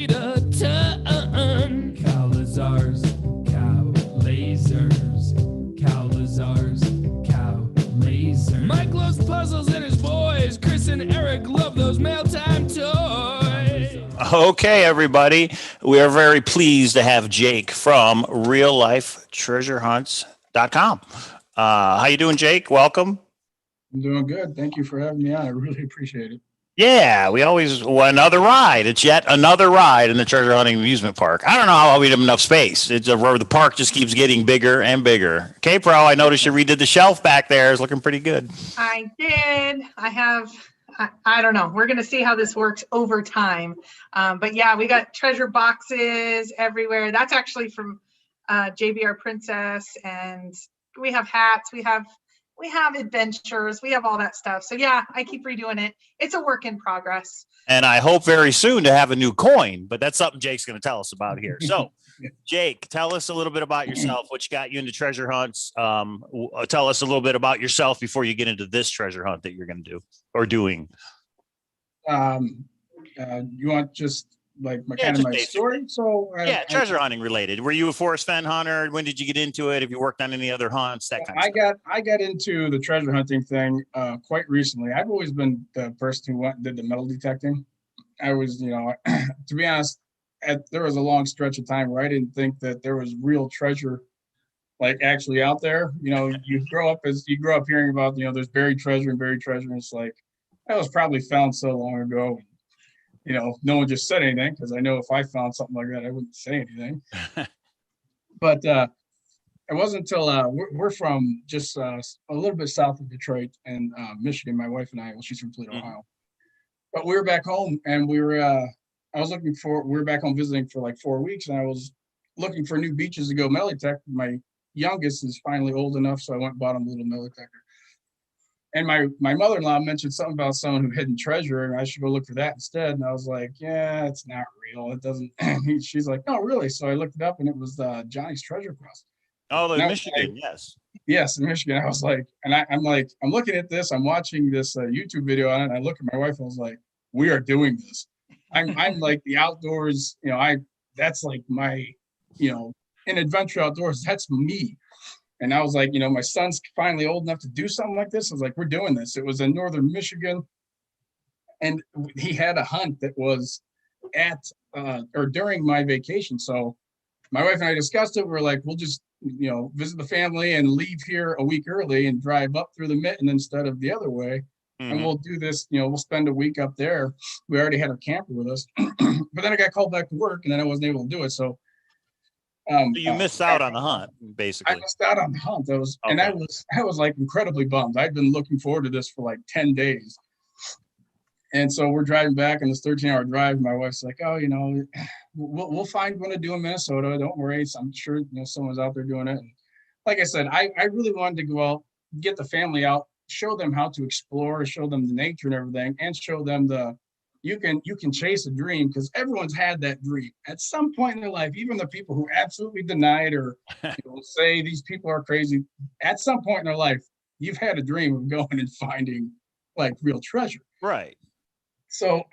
A ton. Cowlazars, Cowlazars, Cowlazars, Cowlazars. Mike loves puzzles and his boys. Chris and Eric love those mail time toys. Okay, everybody. We are very pleased to have Jake from reallifetreasurehunts.com. How you doing, Jake? Welcome. I'm doing good. Thank you for having me on. I really appreciate it. Yeah, we always another ride. It's yet another ride in the treasure hunting amusement park. I don't know how we have enough space. It's the park just keeps getting bigger and bigger. K-Pro, I noticed you redid the shelf back there. It's looking pretty good. I did. I don't know. We're going to see how this works over time. But yeah, we got treasure boxes everywhere. That's actually from JBR Princess, and we have hats. We have adventures. We have all that stuff. So yeah, I keep redoing it. It's a work in progress. And I hope very soon to have a new coin, but that's something Jake's going to tell us about here. So Jake, tell us a little bit about yourself, what you got you into treasure hunts. Tell us a little bit about yourself before you get into this treasure hunt that you're going to do or doing. You want just like my story? So treasure hunting related. Were you a Forrest Fenn hunter? When did you get into it? Have you worked on any other hunts? That kind of stuff. I got into the treasure hunting thing quite recently. I've always been the person who went and did the metal detecting. I was, to be honest, there was a long stretch of time where I didn't think that there was real treasure like actually out there. You grow up hearing about, there's buried treasure. And it's like, that was probably found so long ago. No one just said anything, because I know if I found something like that, I wouldn't say anything. But it wasn't until we're from just a little bit south of Detroit and Michigan, my wife and I. Well, she's from Toledo, Ohio. But we were back home, and we were back home visiting for like 4 weeks, and I was looking for new beaches to go metal detect. My youngest is finally old enough, so I went and bought him a little metal detector. And my mother-in-law mentioned something about someone who hidden treasure, and I should go look for that instead. And I was like, yeah, it's not real. It doesn't. She's like, no, really? So I looked it up, and it was Johnny's Treasure Quest. Oh, in Michigan, yes. Yes, in Michigan. I was like, and I'm looking at this. I'm watching this YouTube video on it. And I look at my wife, and I was like, we are doing this. I'm like the outdoors. That's like my, in adventure outdoors. That's me. And I was like, my son's finally old enough to do something like this. I was like, we're doing this. It was in northern Michigan. And he had a hunt that was during my vacation. So my wife and I discussed it. We're like, we'll just, visit the family and leave here a week early and drive up through the mitten instead of the other way. Mm-hmm. And we'll do this, we'll spend a week up there. We already had our camper with us. But then I got called back to work, and then I wasn't able to do it. So you missed out on the hunt, basically. I missed out on the hunt. And I was like incredibly bummed. I'd been looking forward to this for like 10 days. And so we're driving back on this 13-hour drive. My wife's like, oh, we'll find one to do in Minnesota. Don't worry. So I'm sure, someone's out there doing it. And like I said, I really wanted to go out, get the family out, show them how to explore, show them the nature and everything, and show them you can chase a dream, because everyone's had that dream at some point in their life. Even the people who absolutely deny it or say these people are crazy, at some point in their life, you've had a dream of going and finding like real treasure. Right. So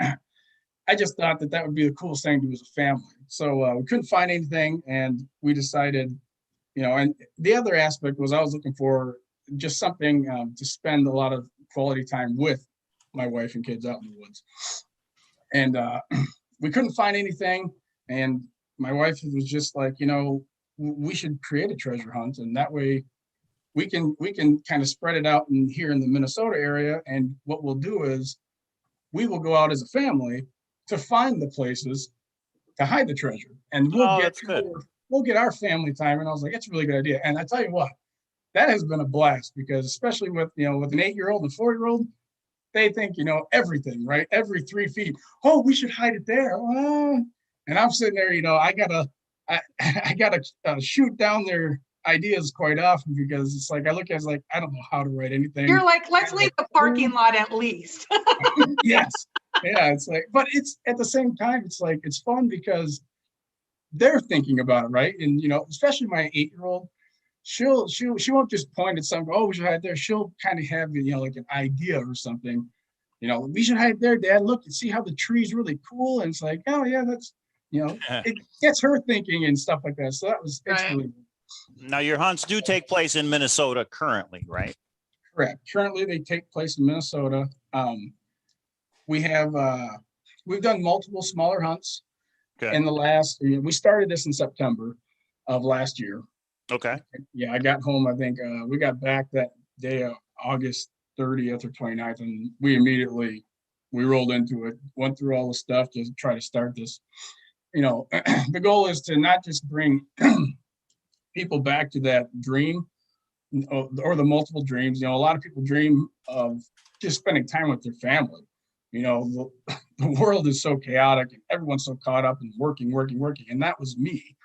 I just thought that would be the coolest thing to do as a family. So we couldn't find anything, and we decided, and the other aspect was I was looking for just something to spend a lot of quality time with my wife and kids out in the woods. And we couldn't find anything. And my wife was just like, we should create a treasure hunt. And that way we can kind of spread it out here in the Minnesota area. And what we'll do is we will go out as a family to find the places to hide the treasure. And we'll get our family time. And I was like, it's a really good idea. And I tell you what, that has been a blast, because especially with an 8-year-old and 4-year-old, they think, everything, right? Every 3 feet. Oh, we should hide it there. And I'm sitting there, I gotta shoot down their ideas quite often, because it's like, I look at it like, I don't know how to write anything. You're like, let's leave the parking lot at least. Yes. Yeah. It's like, but it's at the same time, it's like, it's fun because they're thinking about it, right? And, especially my 8-year-old, she won't just point at something, oh, we should hide there. She'll kind of have, like an idea or something. We should hide there, Dad. Look and see how the tree's really cool. And it's like, oh yeah, it gets her thinking and stuff like that. So it's Right. really Now your hunts do take place in Minnesota currently, right? correct. Currently, they take place in Minnesota. We have we've done multiple smaller hunts Okay. in the last. We started this in September of last year. Okay. Yeah, I got home. I think we got back that day of August 30th or 29th, and we rolled into it. Went through all the stuff to try to start this. The goal is to not just bring people back to that dream or the multiple dreams. A lot of people dream of just spending time with their family. The world is so chaotic and everyone's so caught up in working. And that was me,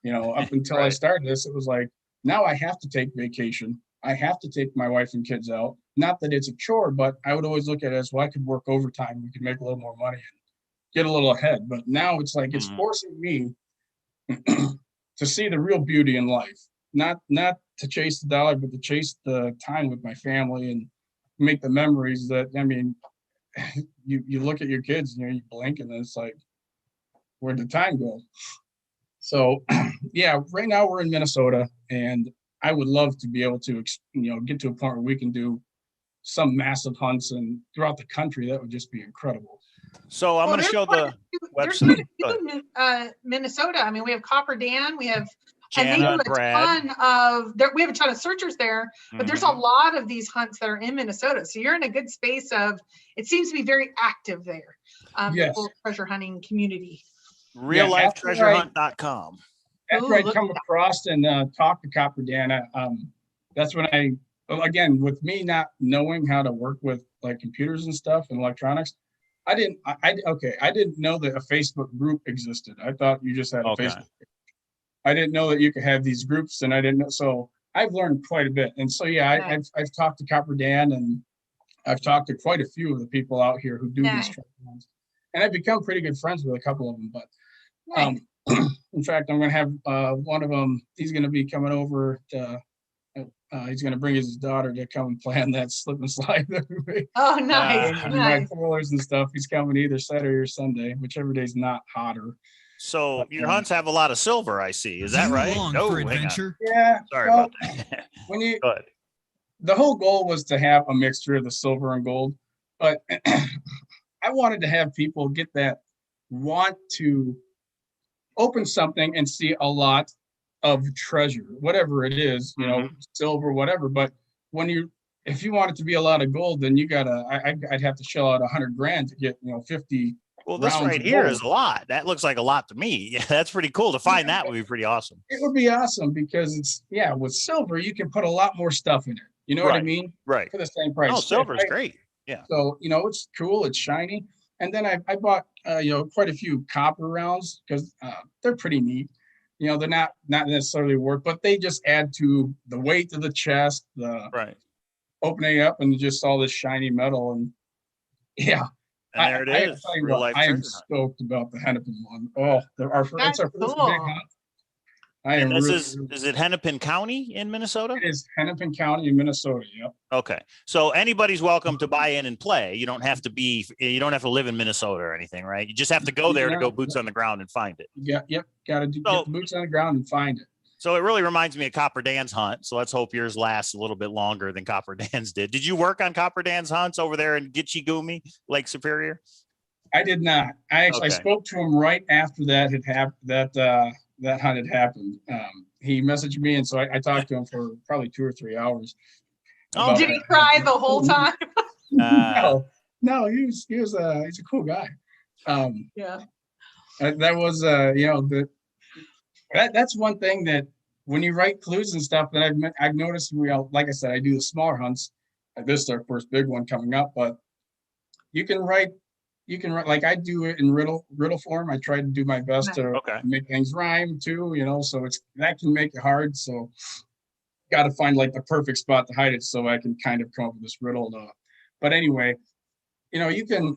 up until I started this. It was like, now I have to take vacation. I have to take my wife and kids out. Not that it's a chore, but I would always look at it as, well, I could work overtime. We could make a little more money and get a little ahead. But now it's like, it's forcing me to see the real beauty in life, not to chase the dollar, but to chase the time with my family and make the memories that, you look at your kids, you blink and it's like, where'd the time go? So yeah, right now we're in Minnesota, and I would love to be able to, get to a point where we can do some massive hunts and throughout the country. That would just be incredible. So I'm going to show the There's website. quite a few in Minnesota. I mean, we have Copper Dan, we have Jana, Brad. We have a ton of searchers there, but there's a lot of these hunts that are in Minnesota. So you're in a good space of, it seems to be very active there. Yes. The treasure hunting community. RealLifeTreasureHunt.com. After I come across and talk to Copper Dan, that's when again, with me not knowing how to work with like computers and stuff and electronics, I didn't know that a Facebook group existed. I thought you just had a Facebook page. I didn't know that you could have these groups, and I didn't know. So I've learned quite a bit. And so, yeah, I've talked to Copper Dan, and I've talked to quite a few of the people out here who do these treasure hunts. And I've become pretty good friends with a couple of them. But in fact, I'm going to have one of them, he's going to be coming over to, he's going to bring his daughter to come and play on that slip and slide. Oh, nice. My pullers and stuff. He's coming either Saturday or Sunday, whichever day's not hotter. So your hunts have a lot of silver, I see. Is that right? No, for adventure. Yeah. Sorry about that. The whole goal was to have a mixture of the silver and gold, but I wanted to have people get that want to open something and see a lot of treasure, whatever it is, silver, whatever. But if you want it to be a lot of gold, then I'd have to shell out $100,000 to get, 50. Well, this right here is a lot. That looks like a lot to me. Yeah, that's pretty cool. To find that would be pretty awesome. It would be awesome because with silver, you can put a lot more stuff in it. You know what I mean? Right. For the same price. Oh, silver is great. Yeah. So, it's cool. It's shiny. And then I bought, quite a few copper rounds because they're pretty neat. They're not necessarily worth, but they just add to the weight of the chest, opening up and just all this shiny metal. And yeah. And there it is. I am stoked about the Hennepin one. Oh, it's our first big hunt. Is it Hennepin County in Minnesota? It is Hennepin County in Minnesota. Yep. Okay. So anybody's welcome to buy in and play. You don't have to live in Minnesota or anything, right? You just have to go there to go boots on the ground and find it. Yeah. Yep. Got to get the boots on the ground and find it. So it really reminds me of Copper Dan's hunt. So let's hope yours lasts a little bit longer than Copper Dan's did. Did you work on Copper Dan's hunts over there in Gitche Gumee, Lake Superior? I did not. I spoke to him right after that had happened. That hunt had happened. He messaged me, and so I talked to him for probably 2 or 3 hours. Oh, did he cry the whole time? No, he's a cool guy. Yeah. That was that's one thing that when you write clues and stuff that I've noticed. Like I said, I do the smaller hunts. This is our first big one coming up, but you can write like I do it in riddle form. I try to do my best to make things rhyme too, so that can make it hard. So got to find like the perfect spot to hide it so I can kind of come up with this riddle. But anyway, you can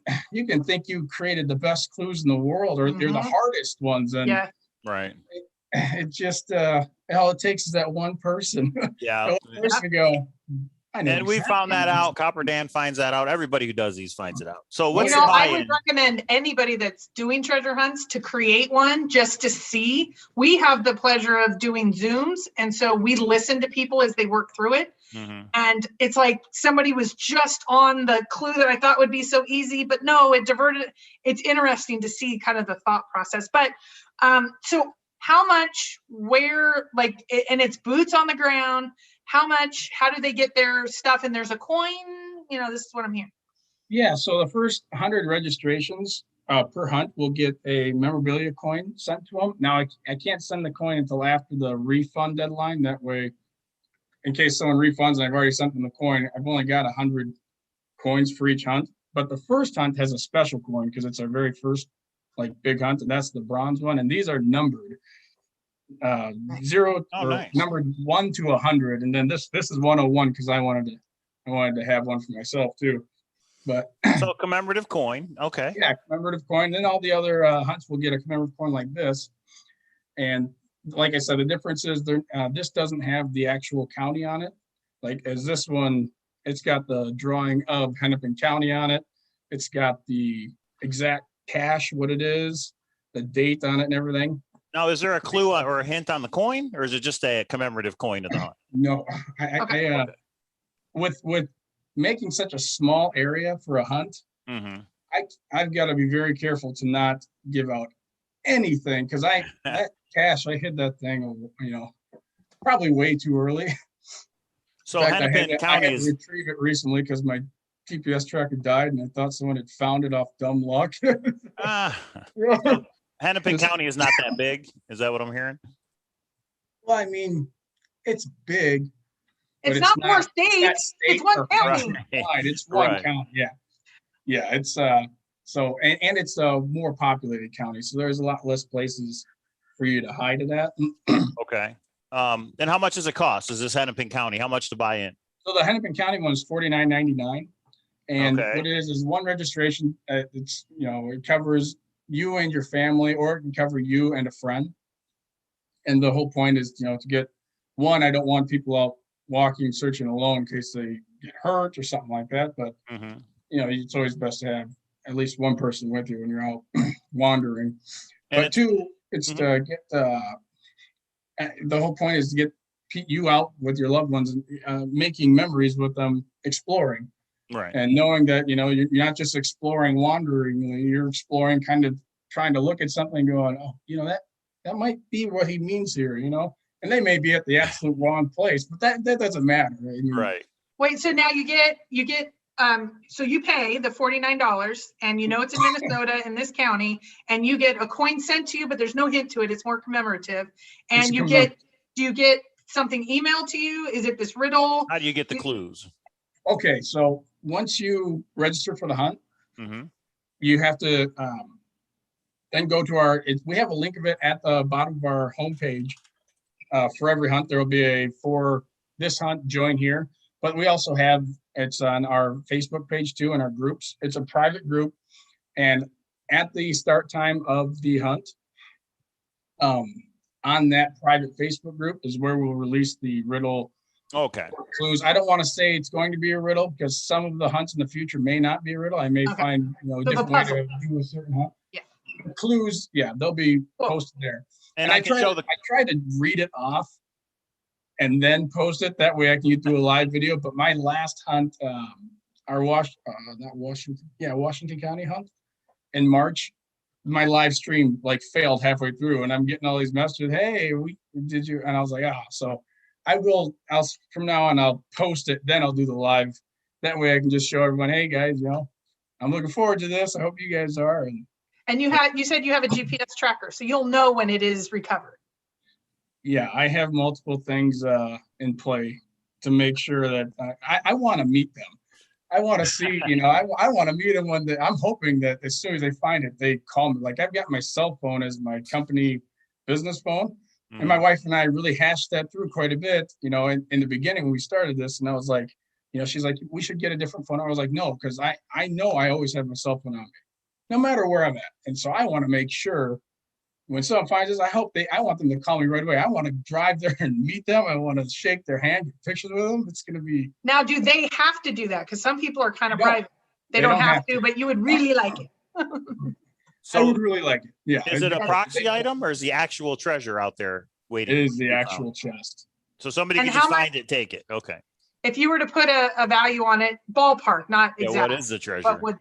think you created the best clues in the world, or they're the hardest ones. And it just all it takes is that one person. Yeah. Years ago, I know And we exactly. found that out. Copper Dan finds that out. Everybody who does these finds it out. So what's You the know, I buy-in? would recommend anybody that's doing treasure hunts to create one just to see. We have the pleasure of doing Zooms, and so we listen to people as they work through it. Mhm. And it's like somebody was just on the clue that I thought would be so easy, but no, it diverted. It's interesting to see kind of the thought process. But so how much, where, like, and it's boots on the ground. How much, how do they get their stuff? And there's a coin, you know, this is what I'm hearing. Yeah, so the first 100 registrations per hunt will get a memorabilia coin sent to them. Now, I can't send the coin until after the refund deadline. That way, in case someone refunds and I've already sent them the coin, I've only got 100 coins for each hunt. But the first hunt has a special coin because it's our very first like big hunt, and that's the bronze one. And these are numbered. 0 or nice. numbered 1 to 100, and then this is 101 because I wanted to have one for myself too. But So commemorative coin. Okay. yeah, commemorative coin. Then all the other hunts will get a commemorative coin like this. And like I said, the difference is this doesn't have the actual county on it. Like as this one, it's got the drawing of Hennepin County on it. It's got the exact cache, what it is, the date on it and everything. Now, is there a clue or a hint on the coin, or is it just a commemorative coin of the hunt? No, Okay. With making such a small area for a hunt, Mm-hmm. I've got to be very careful to not give out anything because that cache, I hid that thing, you know, probably way too early. So In fact, Hennepin I County had to is retrieve it recently because my GPS tracker died and I thought someone had found it off dumb luck. so Hennepin County is not that big. Is that what I'm hearing? Well, I mean, it's big. but It's not more it's not states, state it's one or county. country-wide. It's one Right. county. Yeah. It's so and it's a more populated county, so there's a lot less places for you to hide it at. Okay. And how much does it cost? Is this Hennepin County? How much to buy in? So the Hennepin County one is $49.99, and Okay. what it is one registration. It's it covers you and your family, or it can cover you and a friend. And the whole point is to get one. I don't want people out walking searching alone in case they get hurt or something like that. But Mm-hmm. it's always best to have at least one person with you when you're out wandering. And But two, it's to get the whole point is to get you out with your loved ones and making memories with them, exploring. Right. And knowing that you're not just exploring wandering, you're exploring, kind of trying to look at something going, oh, that might be what he means here, and they may be at the absolute wrong place, but that doesn't matter, right? Right. Wait, so now you get so you pay the $49 and it's in Minnesota in this county, and you get a coin sent to you, but there's no hint to it. It's more commemorative. And do you get something emailed to you? Is it this riddle? How do you get the clues? Okay, so once you register for the hunt, Mm-hmm. you have to then go to we have a link of it at the bottom of our homepage. For every hunt, there will be for this hunt, join here. But we also have, it's on our Facebook page too, and our groups. It's a private group. And at the start time of the hunt, on that private Facebook group is where we'll release the riddle Okay. clues. I don't want to say it's going to be a riddle because some of the hunts in the future may not be a riddle. I may find a different way to do a certain hunt. Yeah. Clues, they'll be posted there. And I can show the. I try to read it off and then post it. That way I can do a live video. But my last hunt, our Washington County hunt in March, my live stream failed halfway through, and I'm getting all these messages. Hey, did you? And I was like, so I'll from now on I'll post it. Then I'll do the live. That way I can just show everyone, hey guys, I'm looking forward to this. I hope you guys are. And you said you have a GPS tracker, so you'll know when it is recovered. Yeah, I have multiple things in play to make sure that I want to meet them. I want to see, I want to meet them I'm hoping that as soon as they find it, they call me. I've got my cell phone as my company business phone. Mm-hmm. And my wife and I really hashed that through quite a bit, in the beginning when we started this. And I was like, she's like, we should get a different phone. I was like, no, because I know I always have my cell phone on me, no matter where I'm at. And so I want to make sure when someone finds us, I want them to call me right away. I want to drive there and meet them. I want to shake their hand, get pictures with them. It's going to be. Now, do they have to do that? Because some people are kind of They don't. private. They don't have to, but you would really like it. I So would really like it. Yeah. is it a proxy item or is the actual treasure out there waiting? It is the to be actual found? chest. So somebody And can just how much- find it, take it. Okay. If you were to put a value on it, ballpark, not Yeah, exact. what is the treasure? would-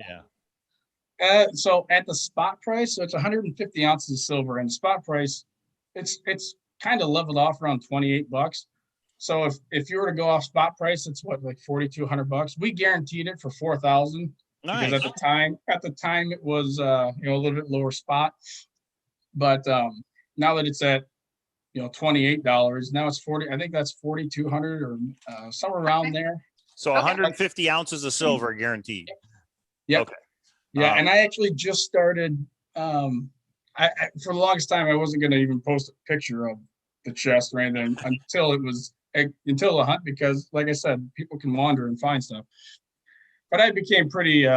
Yeah. So at the spot price, so it's 150 ounces of silver, and spot price, it's kind of leveled off around $28. So if you were to go off spot price, it's what, like $4,200. We guaranteed it for 4,000 Nice. because at the time it was a little bit lower spot, but now that it's at $28, now it's 40. I think that's 4,200 or somewhere around there. So Okay. 150 ounces of silver guaranteed. Yeah. Okay. Yeah, and I actually just started. I for the longest time I wasn't going to even post a picture of the chest or anything until the hunt, because, like I said, people can wander and find stuff. But I became pretty.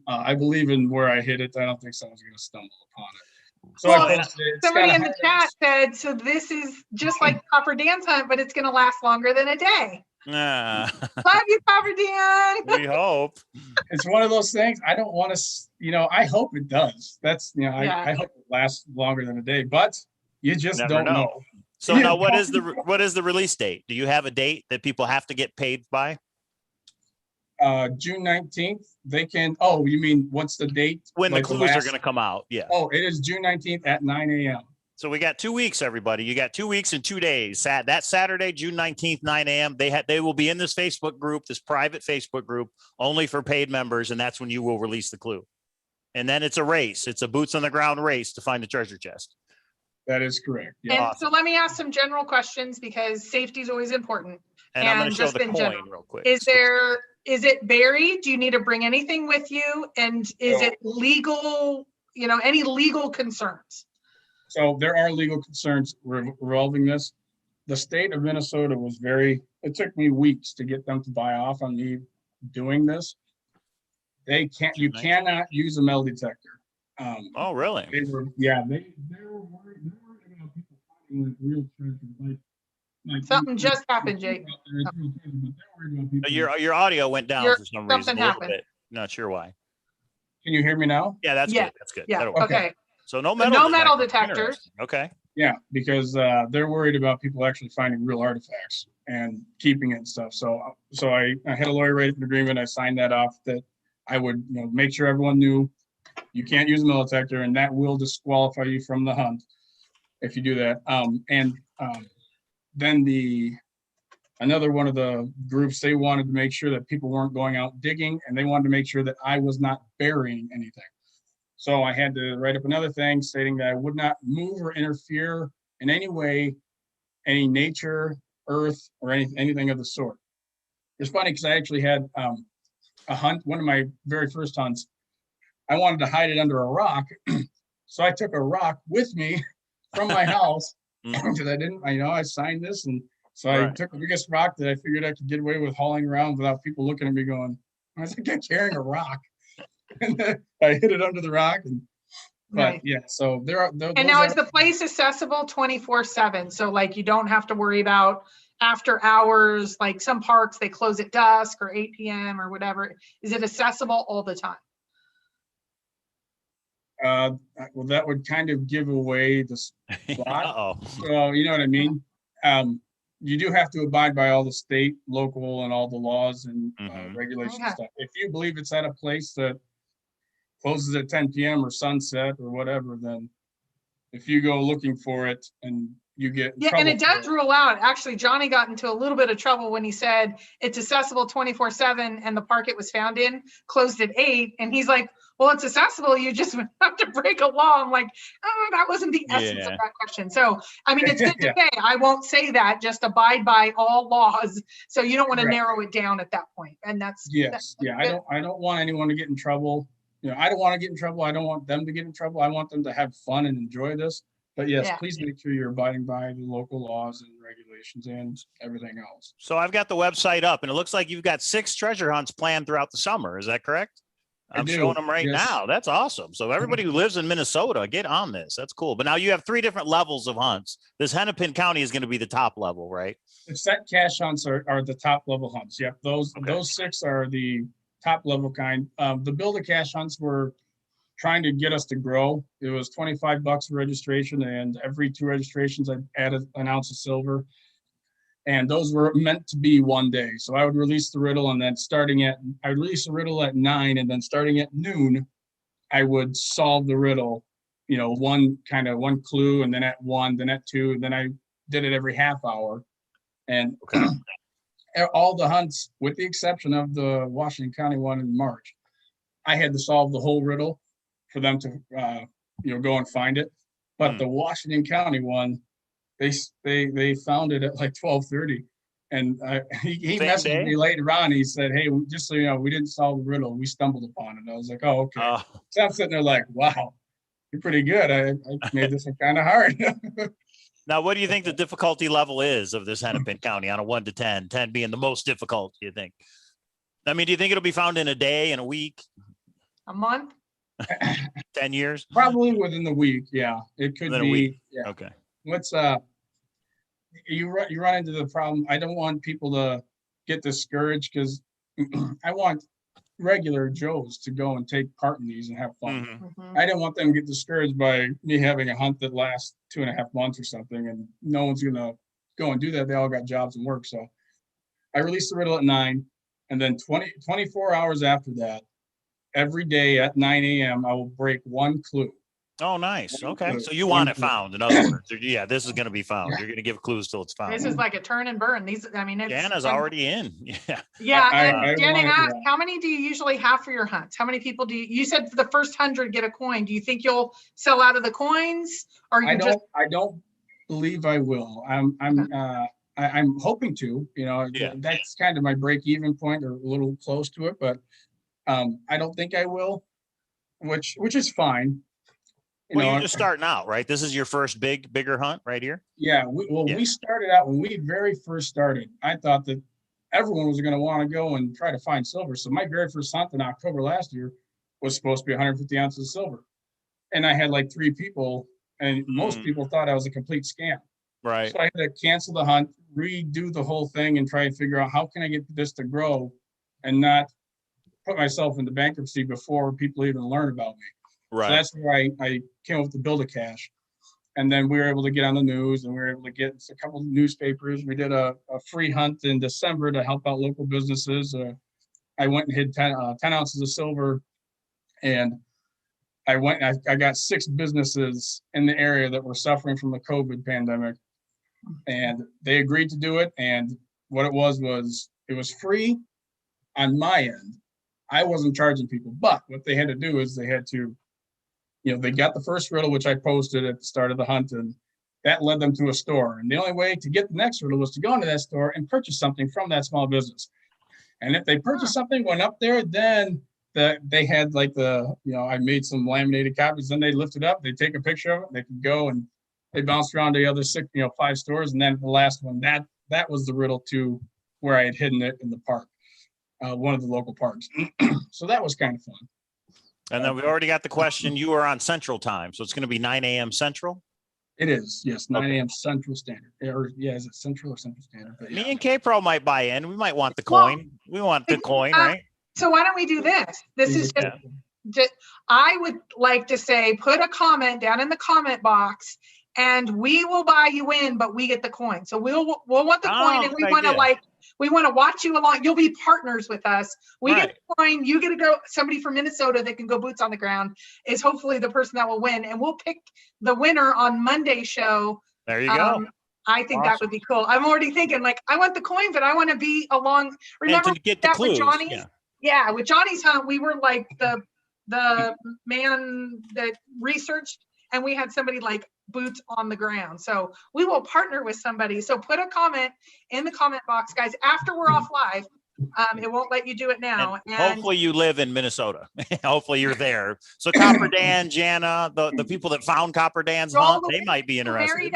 I believe in where I hit it. I don't think someone's going to stumble upon it. So Well, I posted it. It's Somebody got in the chat said, so this is just like Copper Dan's hunt, but it's going to last longer than a day. Nah, Love you, Copper Dan. we hope. It's one of those things. I don't want to. I hope it does. That's Yeah. I hope it lasts longer than a day, but you just Never don't know. know. So now what is the release date? Do you have a date that people have to get paid by? June 19th. They can. Oh, you mean what's the date? When Like the clues are last- going to come out. Yeah. Oh, it is June 19th at 9 a.m. So we got 2 weeks, everybody. You got 2 weeks and 2 days. That Saturday, June 19th, 9 a.m. They will be in this Facebook group, this private Facebook group, only for paid members, and that's when you will release the clue. And then it's a race. It's a boots on the ground race to find the treasure chest. That is correct. Yeah. And Awesome. so let me ask some general questions because safety is always important. And I'm going And to show just the in coin general, real quick. Is it buried? Do you need to bring anything with you? And is it legal, any legal concerns? So there are legal concerns revolving this. The state of Minnesota was it took me weeks to get them to buy off on me doing this. You cannot use a metal detector. Oh, really? They were worried about people finding like real treasure. Like Something just happened, Jake. Your audio went down for some reason. something A little happened. bit. Not sure why. Can you hear me now? Yeah, that's Yeah. good. That's good. Yeah, That'll work. okay. So no So metal no metal detectors. detectors. Interesting. Okay. Yeah, because they're worried about people actually finding real artifacts and keeping it and stuff. So I had a lawyer write an agreement. I signed that off that I would make sure everyone knew you can't use a metal detector, and that will disqualify you from the hunt if you do that. Then another one of the groups, they wanted to make sure that people weren't going out digging, and they wanted to make sure that I was not burying anything. So I had to write up another thing stating that I would not move or interfere in any way, any nature, earth, or anything of the sort. It's funny because I actually had a hunt, one of my very first hunts. I wanted to hide it under a rock. So I took a rock with me from my house because I signed this. And so I took the biggest rock that I figured I could get away with hauling around without people looking at me going, I was like, carrying a rock. And then I hit it under the rock. But yeah, so there are. And now is the place accessible 24/7? So like you don't have to worry about after hours, like some parks, they close at dusk or 8 p.m. or whatever. Is it accessible all the time? Well, that would kind of give away the spot. Uh-oh. So you know what I mean? You do have to abide by all the state, local, and all the laws and regulations and stuff. If you believe it's at a place that closes at 10 p.m. or sunset or whatever, then if you go looking for it and you get in trouble and it does rule out. Actually, Johnny got into a little bit of trouble when he said it's accessible 24/7 and the park it was found in closed at 8. And he's like, well, it's accessible. You just have to break a law. I'm like, oh, that wasn't the essence of that question. So, I mean, it's good to say, I won't say that, just abide by all laws. So you don't want to narrow it down at that point. And that's, I don't want anyone to get in trouble. I don't want to get in trouble. I don't want them to get in trouble. I want them to have fun and enjoy this. But yes, please make sure you're abiding by the local laws and regulations and everything else. So I've got the website up and it looks like you've got 6 treasure hunts planned throughout the summer. Is that correct? I'm do, showing them right yes. now. That's awesome. So everybody who lives in Minnesota, get on this. That's cool. But now you have 3 different levels of hunts. This Hennepin County is going to be the top level, right? The set cash hunts are the top level hunts. Yep, those 6 are the top level kind. The build a cash hunts were trying to get us to grow. It was $25 a registration, and every 2 registrations I added an ounce of silver. And those were meant to be one day. So I would release the riddle, and then I would release the riddle at 9, and then starting at noon, I would solve the riddle, one clue, and then at 1, then at 2, and then I did it every half hour. And all the hunts, with the exception of the Washington County one in March, I had to solve the whole riddle for them to, go and find it. But the Washington County one, they found it at like 12:30, and he messaged me later on. He said, "Hey, just so you know, we didn't solve the riddle. We stumbled upon it." I was like, "Oh, okay." So I'm sitting there like, "Wow, you're pretty good. I made this one kind of hard." Now, what do you think the difficulty level is of this Hennepin County on a 1 to 10? 10 being the most difficult, do you think? I mean, do you think it'll be found in a day, in a week, A month? 10 years? Probably within the week. Yeah, it could Within be. a week. Yeah. Okay. What's you run into the problem. I don't want people to get discouraged, because I want regular Joes to go and take part in these and have fun. Mm-hmm. I didn't want them to get discouraged by me having a hunt that lasts 2.5 months or something, and no one's gonna go and do that. They all got jobs and work. So I released the riddle at 9, and then 24 hours after that, every day at 9 a.m. I will break 1 clue. Oh, nice. Okay. So you want it found, in other words. Yeah, this is going to be found. You're going to give clues till it's found. This is like a turn and burn. It's Jana's already in. Yeah. Yeah. I Jana asked, how many do you usually have for your hunts? How many people you said for the first 100 get a coin. Do you think you'll sell out of the coins, or I don't believe I will. I'm hoping to, that's kind of my break even point, or a little close to it, but I don't think I will, which is fine. You're just starting out, right? This is your first bigger hunt right here? Yeah. We started out, when we very first started, I thought that everyone was going to want to go and try to find silver. So my very first hunt in October last year was supposed to be 150 ounces of silver. And I had like 3 people, and most people thought I was a complete scam. Right. So I had to cancel the hunt, redo the whole thing, and try to figure out how can I get this to grow and not put myself into bankruptcy before people even learn about me. Right. So that's where I came up with the Build a Cash. And then we were able to get on the news, and we were able to get a couple of newspapers. We did a free hunt in December to help out local businesses. I went and hid 10 ounces of silver, and I got 6 businesses in the area that were suffering from the COVID pandemic, and they agreed to do it. And what it was free on my end. I wasn't charging people, but what they had to do is they had to, they got the first riddle, which I posted at the start of the hunt, and that led them to a store. And the only way to get the next riddle was to go into that store and purchase something from that small business. And if they purchased something, went up there, then they had like I made some laminated copies. Then they lift it up, they take a picture of it, they could go and they bounced around the other 6, 5 stores. And then the last one, that was the riddle to where I had hidden it in the park, one of the local parks. So that was kind of fun. And then we already got the question. You are on Central Time, so it's going to be 9 a.m. Central? It is, yes, 9 a.m. Central Standard. Is it Central or Central Standard? But Me and K-Pro might buy in. We might want the coin. We want the coin, right? So why don't we do this? This is just, I would like to say, put a comment down in the comment box, and we will buy you in, but we get the coin. So we'll want the coin, and we want to we want to watch you along. You'll be partners with us. We get the coin. You get to go. Somebody from Minnesota that can go boots on the ground is hopefully the person that will win. And we'll pick the winner on Monday's show. There you go. I think that would be cool. I'm already thinking I want the coin, but I want to be along. Remember get the that clues. With Johnny? Yeah, with Johnny's hunt, we were like the man that researched, and we had somebody like boots on the ground. So we will partner with somebody. So put a comment in the comment box, guys, after we're off live. It won't let you do it now. And hopefully you live in Minnesota. Hopefully you're there. So Copper Dan, Jana, the people that found Copper Dan's hunt, they might be interested.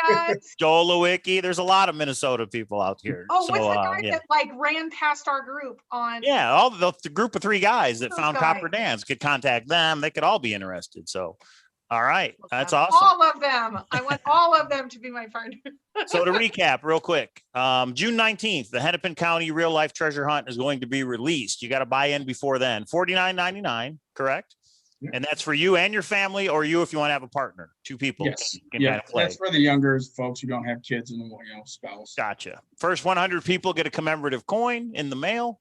Joel Lewicki, there's a lot of Minnesota people out here. Oh, what's the guy that like ran past our group on? Yeah, all the group of 3 guys that found Copper Dan's could contact them. They could all be interested. So, all right, that's awesome. All of them. I want all of them to be my partner. So to recap real quick, June 19th, the Hennepin County Real Life Treasure Hunt is going to be released. You got to buy in before then. $49.99, correct? Yeah. And that's for you and your family, or you if you want to have a partner. 2 people. Yes. Can yeah, kind of play. That's for the younger folks who don't have kids and spouse. Gotcha. First 100 people get a commemorative coin in the mail.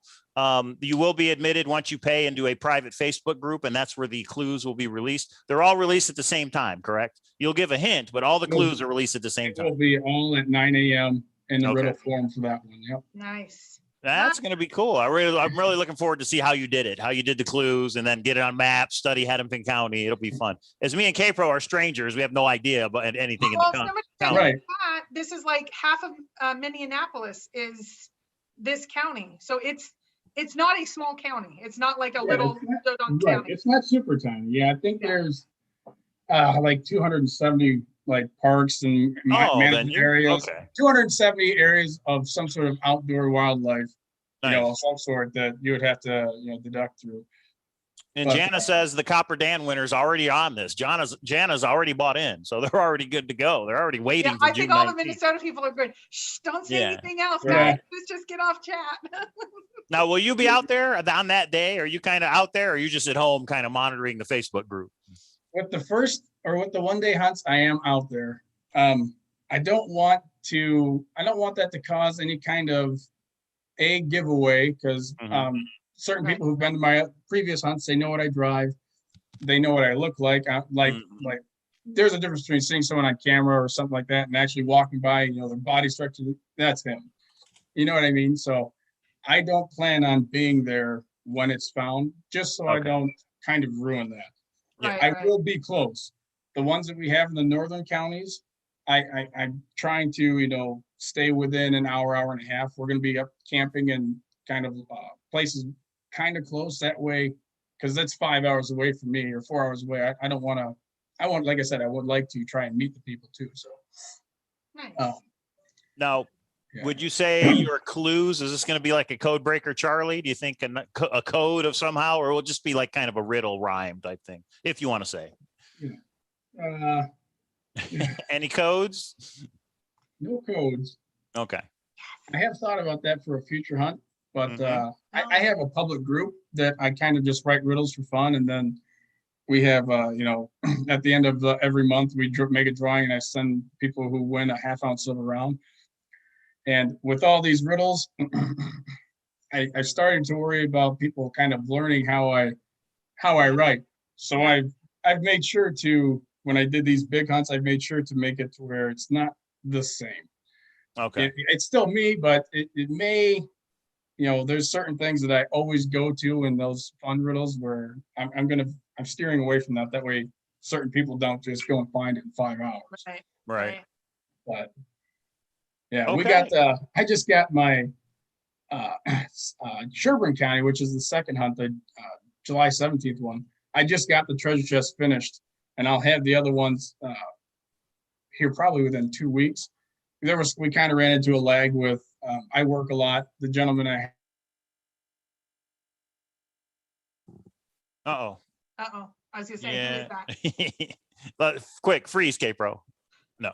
You will be admitted once you pay into a private Facebook group, and that's where the clues will be released. They're all released at the same time, correct? You'll give a hint, but all the clues are released at the same time. It will be all at 9 a.m. in the riddle form for that one. Yep. Nice. That's going to be cool. I'm really looking forward to see how you did it, how you did the clues, and then get it on maps, study Hennepin County. It'll be fun. As me and K-Pro are strangers, we have no idea about anything in the county. Right. This is like half of Minneapolis is this county. So it's not a small county. It's not like a little county. It's not super tiny. Yeah, I think there's like 270 like parks and management areas. Okay. 270 areas of some sort of outdoor wildlife, of some sort that you would have to deduct through. And Jana says the Copper Dan winner's already on this. Jana's already bought in, so they're already good to go. They're already waiting. I think all the Minnesota people are good. Shh, don't say anything else, guys. Let's just get off chat. Now, will you be out there on that day? Are you kind of out there, or are you just at home kind of monitoring the Facebook group? With the one-day hunts, I am out there. I don't want that to cause any kind of a giveaway because certain people who've been to my previous hunts, they know what I drive, they know what I look like. Like there's a difference between seeing someone on camera or something like that and actually walking by, their body structure, that's him. You know what I mean? So I don't plan on being there when it's found, just so I don't kind of ruin that. I will be close. The ones that we have in the northern counties, I'm trying to, stay within an hour and a half. We're going to be up camping in kind of places kind of close that way, because that's 5 hours away from me or 4 hours away. I don't want to. Like I said, I would like to try and meet the people too. So nice. Now, would you say your clues, is this going to be like a code breaker, Charlie? Do you think a code of somehow, or will it just be like kind of a riddle rhyme type thing, if you want to say? Any codes? No codes. Okay. I have thought about that for a future hunt, but I have a public group that I kind of just write riddles for fun, and then we have, at the end of every month, we make a drawing, and I send people who win a half-ounce silver round. And with all these riddles, I started to worry about people kind of learning how I write. So I've made sure to, when I did these big hunts, I've made sure to make it to where it's not the same. Okay. It's still me, but it may, there's certain things that I always go to in those fun riddles where I'm steering away from that. That way certain people don't just go and find it in 5 hours. Right. But we got, I just got my Sherburne County, which is the second hunt, the July 17th one. I just got the treasure chest finished, and I'll have the other ones here probably within 2 weeks. We kind of ran into a lag with, I work a lot. The gentleman I was gonna say, who is that? But quick, freeze, K-Pro. No.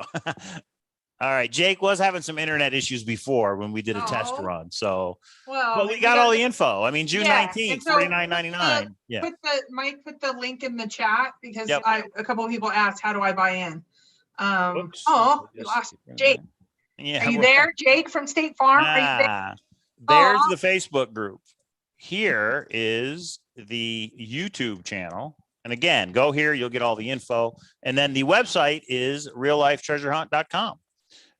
All right. Jake was having some internet issues before when we did a test run. So, but we got all the info. I mean, June 19th, $49.99. Yeah. Mike put the link in the chat because a couple of people asked, how do I buy in? You lost Jake. Yeah. Are you there, Jake from State Farm? Are you there? There's the Facebook group. Here is the YouTube channel. And again, go here, you'll get all the info. And then the website is reallifetreasurehunt.com.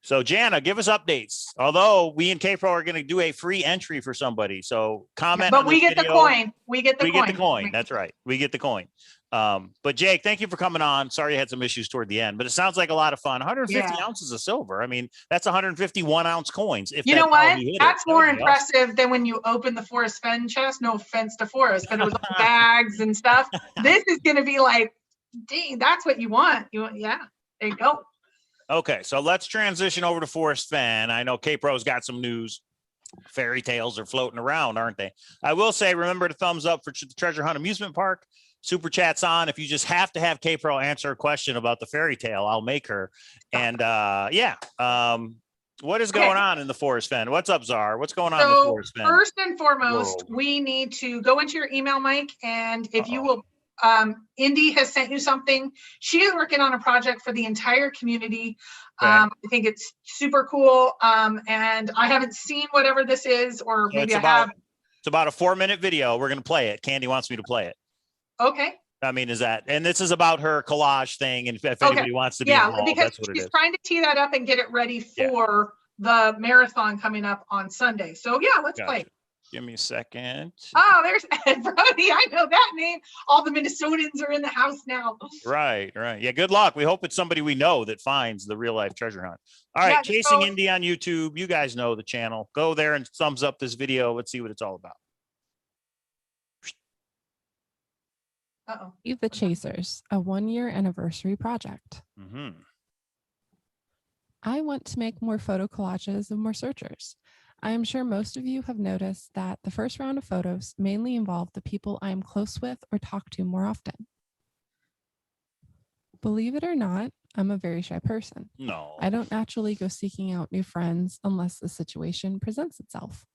So Jana, give us updates. Although we and K-Pro are going to do a free entry for somebody. So comment. But we get the coin. We get the coin. That's right. We get the coin. But Jake, thank you for coming on. Sorry you had some issues toward the end, but it sounds like a lot of fun. 150 ounces of silver. I mean, that's 151 ounce coins. If you know that's how what? he hit That's it. more That would be awesome. impressive than when you open the Forrest Fenn chest. No offense to Forrest, but it was all bags and stuff. This is going to be like, dang, that's what you want. Yeah, there you go. Okay, so let's transition over to Forrest Fenn. I know K-Pro's got some news. Fairy tales are floating around, aren't they? I will say, remember to thumbs up for the Treasure Hunt Amusement Park. Super chat's on. If you just have to have K-Pro answer a question about the fairy tale, I'll make her. And what is going on in the Forrest Fenn? What's up, Czar? What's going on in the Forrest Fenn? First and foremost, we need to go into your email, Mike, and if you will, Indy has sent you something. She is working on a project for the entire community. Okay. I think it's super cool. And I haven't seen whatever this is, or maybe I have. It's about a 4-minute video. We're going to play it. Candy wants me to play it. Okay. I mean, and this is about her collage thing. And if anybody wants to be involved, because that's what it is. She's trying to tee that up and get it ready for the marathon coming up on Sunday. So yeah, let's play. Give me a second. Oh, there's Ed Brody. I know that name. All the Minnesotans are in the house now. Right. Yeah, good luck. We hope it's somebody we know that finds the real life treasure hunt. All right, Chasing Indy on YouTube. You guys know the channel. Go there and thumbs up this video. Let's see what it's all about. The Chasers, a 1-year anniversary project. I want to make more photo collages of more searchers. I am sure most of you have noticed that the first round of photos mainly involve the people I am close with or talk to more often. Believe it or not, I'm a very shy person. No. I don't naturally go seeking out new friends unless the situation presents itself.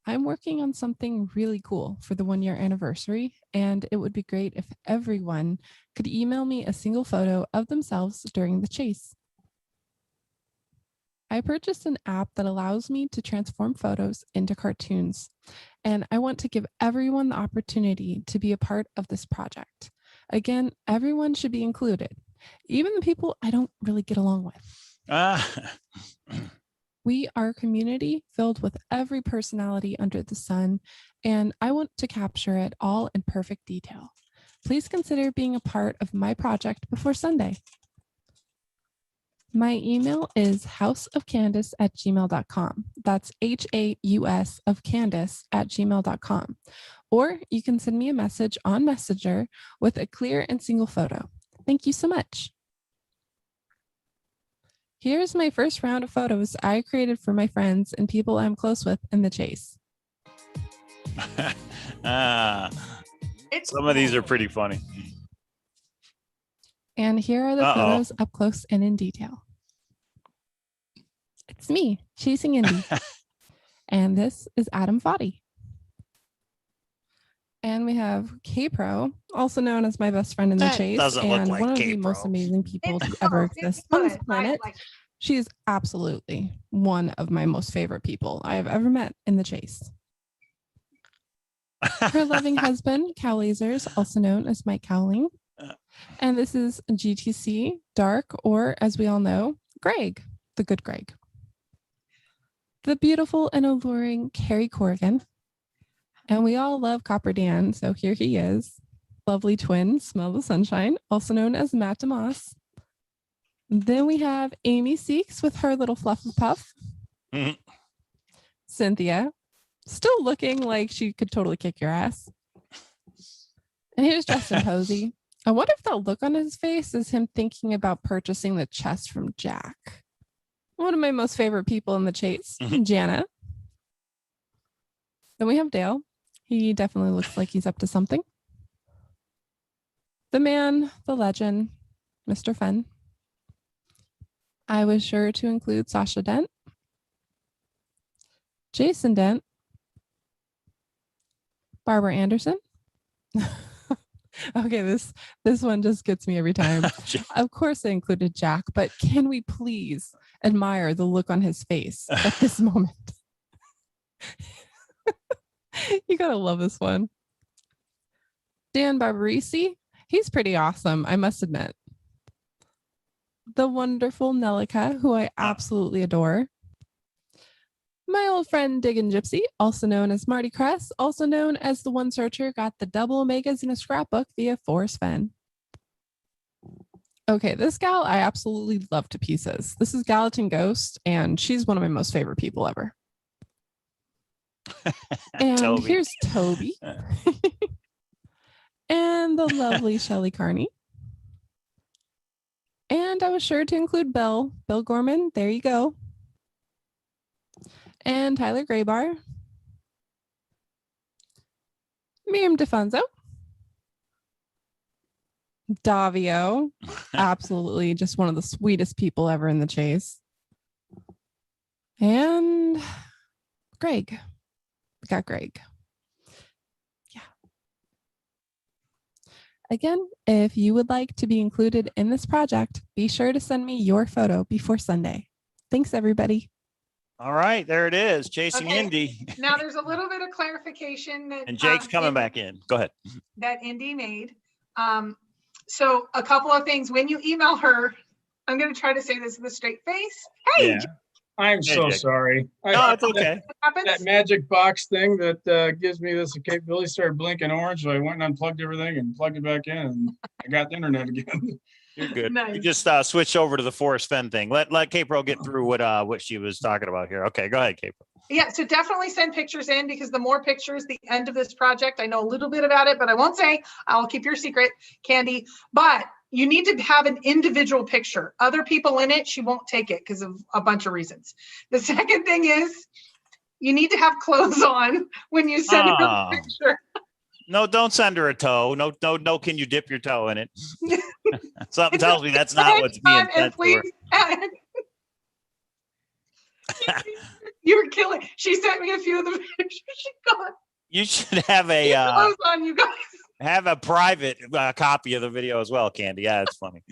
I'm working on something really cool for the 1-year anniversary, and it would be great if everyone could email me a single photo of themselves during the chase. I purchased an app that allows me to transform photos into cartoons, and I want to give everyone the opportunity to be a part of this project. Again, everyone should be included, even the people I don't really get along with. We are a community filled with every personality under the sun, and I want to capture it all in perfect detail. Please consider being a part of my project before Sunday. My email is houseofcandace@gmail.com. That's HAUS of Candace@gmail.com. Or you can send me a message on Messenger with a clear and single photo. Thank you so much. Here's my first round of photos I created for my friends and people I'm close with in the chase. Some of these are pretty funny. And here are the photos up close and in detail. It's me, Chasing Indy. And this is Adam Foddy. And we have K-Pro, also known as my best friend in the chase, and one of the most amazing people to ever exist on this planet. She is absolutely one of my most favorite people I have ever met in the chase. Her loving husband, Cowlazars, also known as Mike Cowling. And this is GTC, Dark, or as we all know, Greg, the good Greg. The beautiful and alluring Carrie Corrigan. And we all love Copper Dan, so here he is. Lovely twin, Smell the Sunshine, also known as Matt DeMoss. Then we have Amy Seeks with her little fluff and puff. Cynthia, still looking like she could totally kick your ass. And here's Justin Posey. I wonder if that look on his face is him thinking about purchasing the chest from Jack. One of my most favorite people in the chase, Jana. Then we have Dale. He definitely looks like he's up to something. The man, the legend, Mr. Fenn. I was sure to include Sasha Dent, Jason Dent, Barbara Anderson. Okay, this one just gets me every time. Of course I included Jack, but can we please admire the look on his face at this moment? You gotta love this one. Dan Barbarisi, he's pretty awesome, I must admit. The wonderful Nelica, who I absolutely adore. My old friend Diggin' Gypsy, also known as Marty Kress, also known as the One Searcher, got the double omegas in a scrapbook via Forrest Fenn. Okay, this gal I absolutely love to pieces. This is Gallatin Ghost, and she's one of my most favorite people ever. And Toby. here's Toby. And the lovely Shelley Carney. And I was sure to include Bill Gorman. There you go. And Tyler Graybar. Miriam DeFonso. Davio. Absolutely just one of the sweetest people ever in the chase. And Greg. We got Greg. Again, if you would like to be included in this project, be sure to send me your photo before Sunday. Thanks, everybody. All right, there it is. Chasing Okay. Indy. Now there's a little bit of clarification that And Jake's coming back in. Go ahead. that Indy made. So a couple of things. When you email her, I'm going to try to say this with a straight face. Hey, Yeah. I'm so Jake. sorry. No, it's okay. what happens? That magic box thing that gives me this capability started blinking orange, so I went and unplugged everything and plugged it back in, and I got the internet again. You're good. Nice. You just switch over to the Forrest Fenn thing. Let K-Pro get through what she was talking about here. Okay, go ahead, K-Pro. Yeah, so definitely send pictures in, because the more pictures, the end of this project. I know a little bit about it, but I won't say. I'll keep your secret, Candy. But you need to have an individual picture. Other people in it, she won't take it because of a bunch of reasons. The second thing is you need to have clothes on when you send her the picture. No, don't send her a toe. No. Can you dip your toe in it? Something tells me that's not what's being And sent to her. please, you were killing. She sent me a few of the pictures she got. You should have Clothes on, you guys. have a private copy of the video as well, Candy. Yeah, it's funny.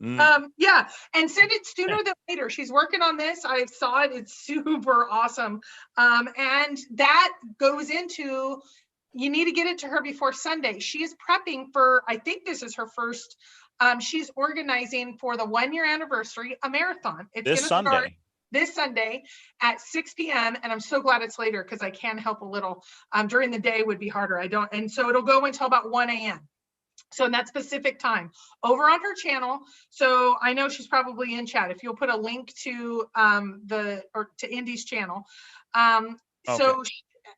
Yeah, and send it sooner than later. She's working on this. I saw it. It's super awesome. And that goes into, you need to get it to her before Sunday. She is prepping for, I think this is her first, she's organizing for the 1-year anniversary, a marathon. It's This gonna start Sunday. this Sunday at 6 p.m. And I'm so glad it's later, because I can help a little. During the day would be harder. And so it'll go until about 1 a.m. So in that specific time over on her channel. So I know she's probably in chat. If you'll put a link to to Indy's channel. So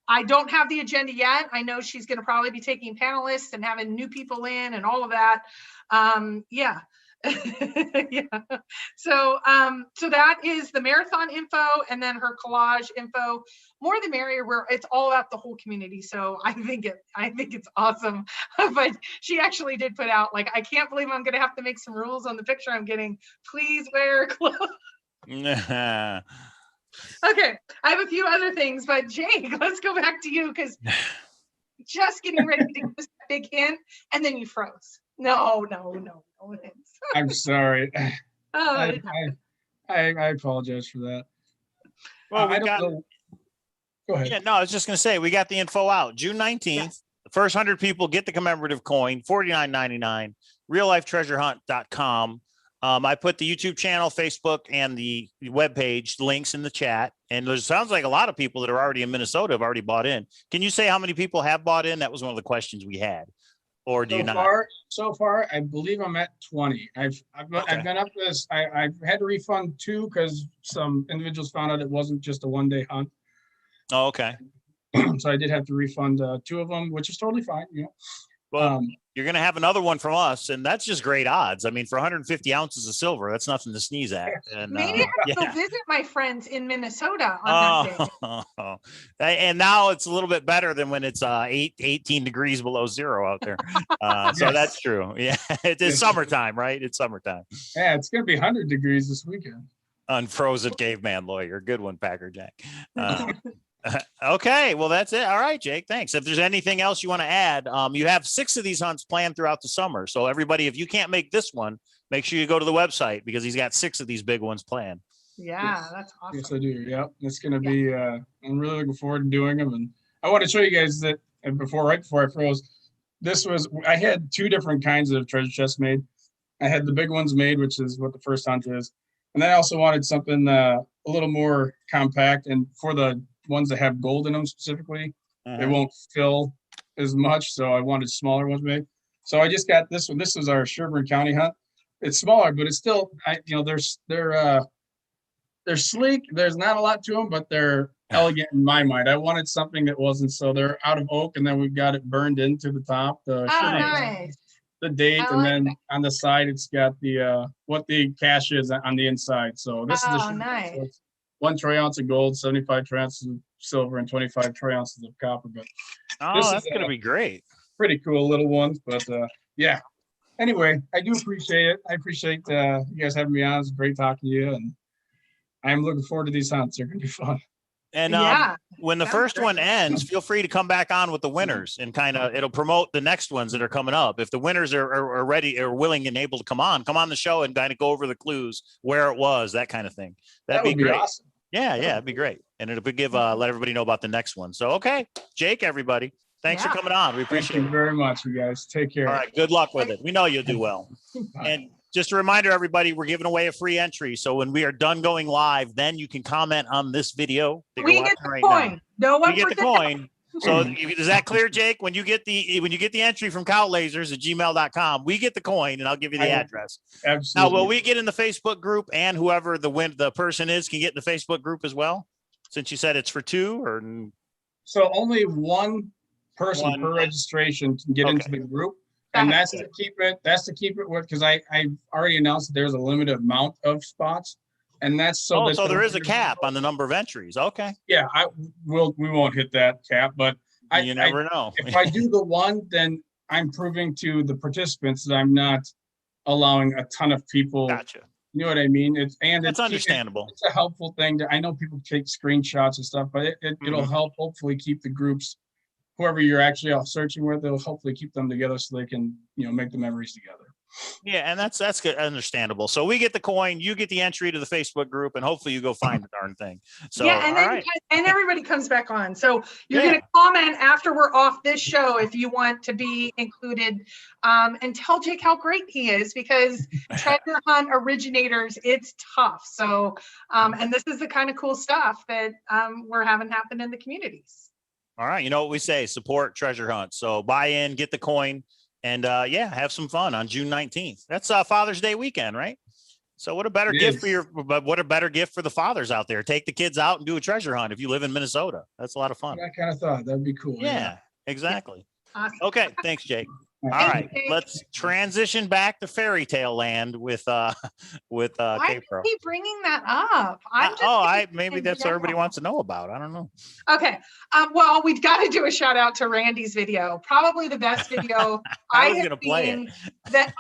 I don't have the agenda yet. I know she's going to probably be taking panelists and having new people in and all of that. Yeah. Yeah. So that is the marathon info, and then her collage info. More the merrier, where it's all about the whole community. So I think it's awesome. But she actually did put out, like, I can't believe I'm gonna have to make some rules on the picture I'm getting. Please wear clothes. Okay, I have a few other things, but Jake, let's go back to you, because just getting ready to give this big hint, and then you froze. No. I'm sorry. Oh, I apologize for that. Well, I don't know. Go ahead. Yeah, no, I was just going to say, we got the info out. June 19th, Yeah. The first 100 people get the commemorative coin, $49.99, reallifetreasurehunt.com. I put the YouTube channel, Facebook, and the webpage links in the chat. And there sounds like a lot of people that are already in Minnesota have already bought in. Can you say how many people have bought in? That was one of the questions we had. Or do you not? So far, I believe I'm at 20. I've been up this. I've had to refund 2 because some individuals found out it wasn't just a 1-day hunt. Oh, okay. So I did have to refund 2 of them, which is totally fine. Well, you're going to have another one from us, and that's just great odds. I mean, for 150 ounces of silver, that's nothing to sneeze at. And, maybe I have to go visit my friends in Minnesota on that day. And now it's a little bit better than when it's 18 degrees below zero out there. So that's true. Yeah, it's summertime, right? It's summertime. Yeah, it's going to be 100 degrees this weekend. Unfrozen caveman lawyer. Good one, Packer Jack. Okay, well, that's it. All right, Jake, thanks. If there's anything else you want to add, you have 6 of these hunts planned throughout the summer. So everybody, if you can't make this one, make sure you go to the website, because he's got 6 of these big ones planned. Yeah, that's awesome. Yes, I do. Yep. It's going to be, I'm really looking forward to doing them. And I want to show you guys that right before I froze, I had 2 different kinds of treasure chests made. I had the big ones made, which is what the first hunt is. And then I also wanted something a little more compact, and for the ones that have gold in them specifically, they won't fill as much. So I wanted smaller ones made. So I just got this one. This is our Sherburne County hunt. It's smaller, but it's still, they're sleek. There's not a lot to them, but they're elegant in my mind. I wanted something that wasn't, so they're out of oak, and then we've got it burned into the top. Oh, nice. The date, and then on the side it's got the what the cash is on the inside. So this is the nice. So 1 troy ounce of gold, 75 troy ounces of silver, and 25 troy ounces of copper. But that's gonna be great. Pretty cool little ones, but yeah. Anyway, I do appreciate it. I appreciate you guys having me on. It's great talking to you, and I'm looking forward to these hunts. They're gonna be fun. And when the first one ends, feel free to come back on with the winners, and kind of it'll promote the next ones that are coming up. If the winners are ready or willing and able to come on the show and kind of go over the clues, where it was, that kind of thing. That'd be great. Awesome. Yeah, it'd be great. And it'll give let everybody know about the next one. So okay, Jake, everybody, thanks for coming on. We appreciate it. Thank you very much, you guys. Take care. All right, good luck with it. We know you'll do well. And just a reminder, everybody, we're giving away a free entry. So when we are done going live, then you can comment on this video. We get the coin. No one get the coin. So is that clear, Jake? When you get the entry from Cowlazars at gmail.com, we get the coin, and I'll give you the address. Absolutely. Now, will we get in the Facebook group, and whoever the person is can get in the Facebook group as well? Since you said it's for 2, or so only one person per registration can get into the group. And that's to keep it with, because I already announced that there's a limited amount of spots, and that's so there is a cap on the number of entries. Okay. Yeah, we won't hit that cap, but you never know. If I do the one, then I'm proving to the participants that I'm not allowing a ton of people. Gotcha. You know what I mean? It's understandable. It's a helpful thing. I know people take screenshots and stuff, but it'll help hopefully keep the groups. Whoever you're actually out searching with, they'll hopefully keep them together so they can, make the memories together. Yeah, and that's good, understandable. So we get the coin, you get the entry to the Facebook group, and hopefully you go find the darn thing. So and everybody comes back on. So you're going to comment after we're off this show if you want to be included, and tell Jake how great he is, because treasure hunt originators, it's tough. So and this is the kind of cool stuff that we're having happen in the communities. All right. You know what we say, support treasure hunt. So buy in, get the coin, and have some fun on June 19th. That's Father's Day weekend, right? So what a better gift for the fathers out there. Take the kids out and do a treasure hunt if you live in Minnesota. That's a lot of fun. I kind of thought that'd be cool. Yeah. Exactly. Awesome. Okay. Thanks, Jake. All right, let's transition back to fairy tale land with Why K-Pro. are you bringing that up? Maybe that's what everybody wants to know about. I don't know. Okay. Well, we've got to do a shout out to Randy's video. Probably the best video I was gonna play it. That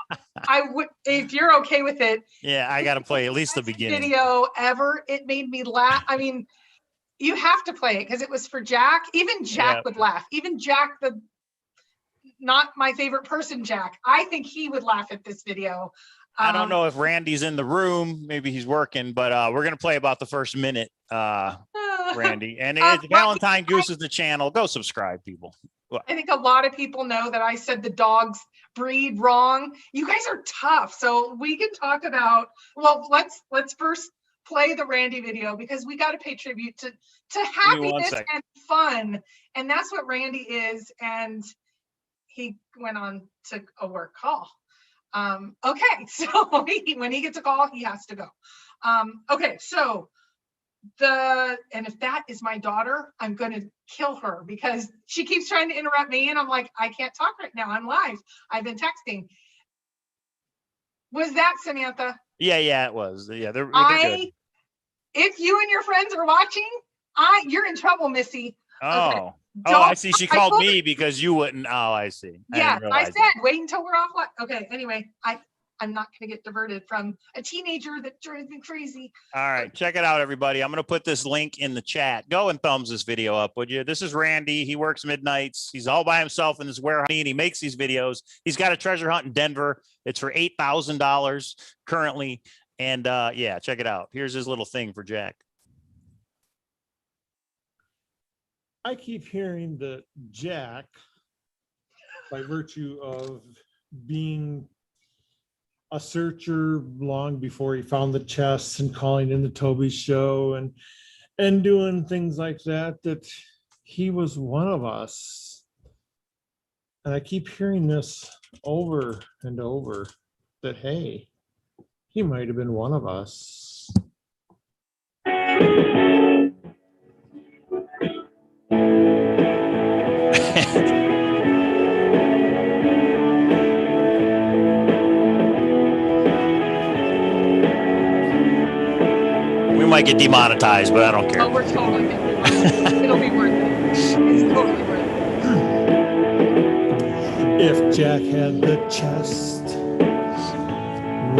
I would, if you're okay with it. Yeah, I got to play at least the beginning. Video ever. It made me laugh. I mean, you have to play it because it was for Jack. Even Jack would laugh. Even Jack, the not my favorite person, Jack. I think he would laugh at this video. I don't know if Randy's in the room. Maybe he's working, but we're going to play about the first minute, Randy. And it's Valentine Goose is the channel. Go subscribe, people. I think a lot of people know that I said the dogs breed wrong. You guys are tough. So we can talk about, well, let's first play the Randy video, because we got to pay tribute to happiness and fun. And that's what Randy is. And he went on to a work call. Okay, so when he gets a call, he has to go. Okay, so and if that is my daughter, I'm gonna kill her because she keeps trying to interrupt me, and I'm like, I can't talk right now. I'm live. I've been texting. Was that Samantha? Yeah, it was. Yeah, they're good. If you and your friends are watching, you're in trouble, Missy. Oh. Okay. I see. She called me because you wouldn't. Oh, I see. I said, wait until we're off. Okay. Anyway, I'm not going to get diverted from a teenager that drives me crazy. All right. Check it out, everybody. I'm going to put this link in the chat. Go and thumbs this video up, would you? This is Randy. He works midnights. He's all by himself in this warehouse, and he makes these videos. He's got a treasure hunt in Denver. It's for $8,000 currently. And check it out. Here's his little thing for Jack. I keep hearing that Jack, by virtue of being a searcher long before he found the chests and calling in the Toby show and doing things like that, that he was one of us. And I keep hearing this over and over, that, hey, he might have been one of us. We might get demonetized, but I don't care. Oh, we're totally gonna be worth it. It'll be worth it. It's totally worth it. If Jack had the chest,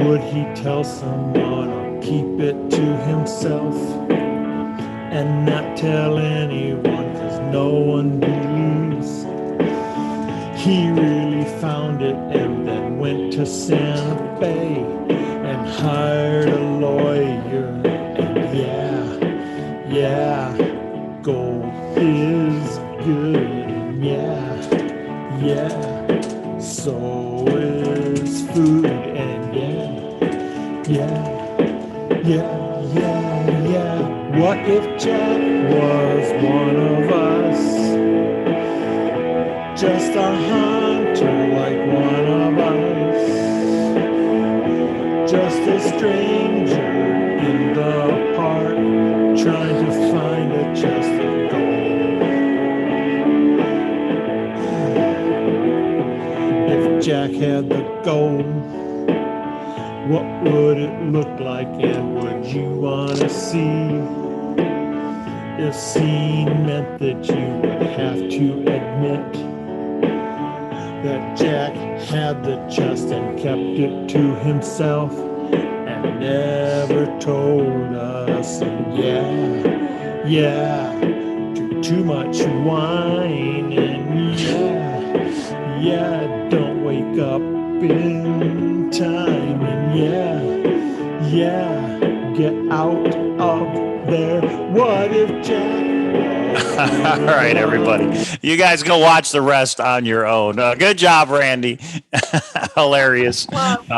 would he tell someone or keep it to himself and not tell anyone, because no one believes he really found it, and then went to Santa Fe and hired a lawyer? And yeah, gold is good, and yeah, so is food, and yeah. What if Jack was one of us? Just a hunter like one of us, just a stranger in the park, trying to find a chest of gold. If Jack had the gold, what would it look like, and would you want to see? If seeing meant that you would have to admit that Jack had the chest and kept it to himself and never told us. And yeah, too much wine, and yeah, don't wake up in time, and yeah, get out of there. What if Jack? All right, everybody. You guys go watch the rest on your own. Good job, Randy. Hilarious. Love.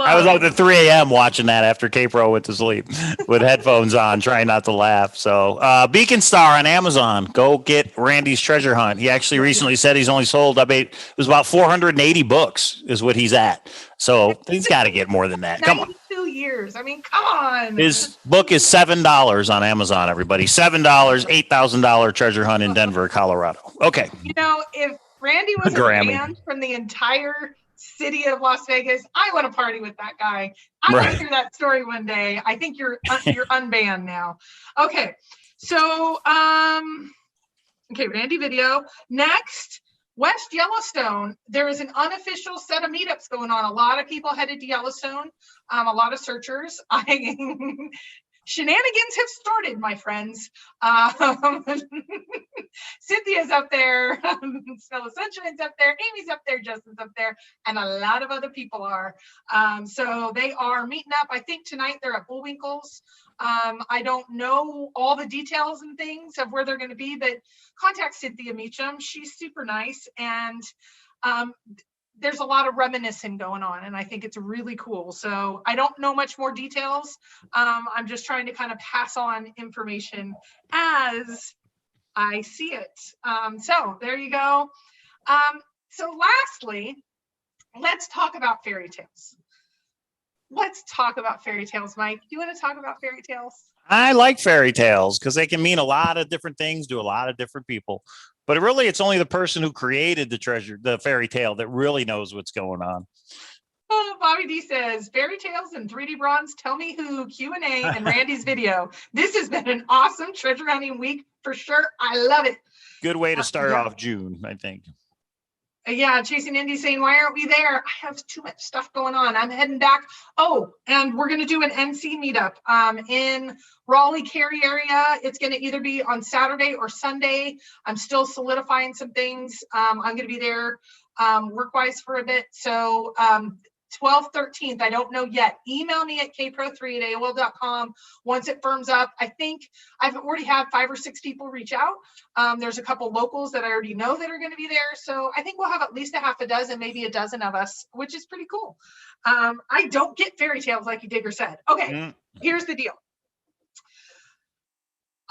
I was up at 3 a.m. watching that after K-Pro went to sleep with headphones on, trying not to laugh. So Beacon Star on Amazon. Go get Randy's treasure hunt. He actually recently said he's only sold, it was about 480 books is what he's at. So he's got to get more than that. Come on. 92 years. I mean, come on. His book is $7 on Amazon, everybody. $7, $8,000 treasure hunt in Denver, Colorado. Okay. You know, if Randy was banned from the entire city of Las Vegas, I want to party with that guy. I want to hear that story one day. I think you're unbanned now. Okay. So, Randy video. Next, West Yellowstone. There is an unofficial set of meetups going on. A lot of people headed to Yellowstone. A lot of searchers. Shenanigans have started, my friends. Cynthia's up there, Smell of Sunshine's up there, Amy's up there, Justin's up there, and a lot of other people are. So they are meeting up. I think tonight they're at Bullwinkle's. I don't know all the details and things of where they're going to be, but contact Cynthia Meacham. She's super nice, and there's a lot of reminiscing going on, and I think it's really cool. So I don't know much more details. I'm just trying to kind of pass on information as I see it. So there you go. So lastly, let's talk about fairy tales. Let's talk about fairy tales, Mike. Do you want to talk about fairy tales? I like fairy tales because they can mean a lot of different things to a lot of different people. But really, it's only the person who created the fairy tale that really knows what's going on. Oh, Bobby D says, fairy tales and 3D bronze, tell me who, Q&A, and Randy's video. This has been an awesome treasure hunting week for sure. I love it. Good way to start off June, I think. Yeah, Chasing Indy saying, why aren't we there? I have too much stuff going on. I'm heading back. Oh, and we're going to do an NC meetup in Raleigh, Cary area. It's going to either be on Saturday or Sunday. I'm still solidifying some things. I'm going to be there work-wise for a bit. So 12th, 13th. I don't know yet. Email me at kpro3@aol.com once it firms up. I think I've already had 5 or 6 people reach out. There's a couple locals that I already know that are going to be there. So I think we'll have at least a half a dozen, maybe a dozen of us, which is pretty cool. I don't get fairy tales like Digger said. Okay, here's the deal.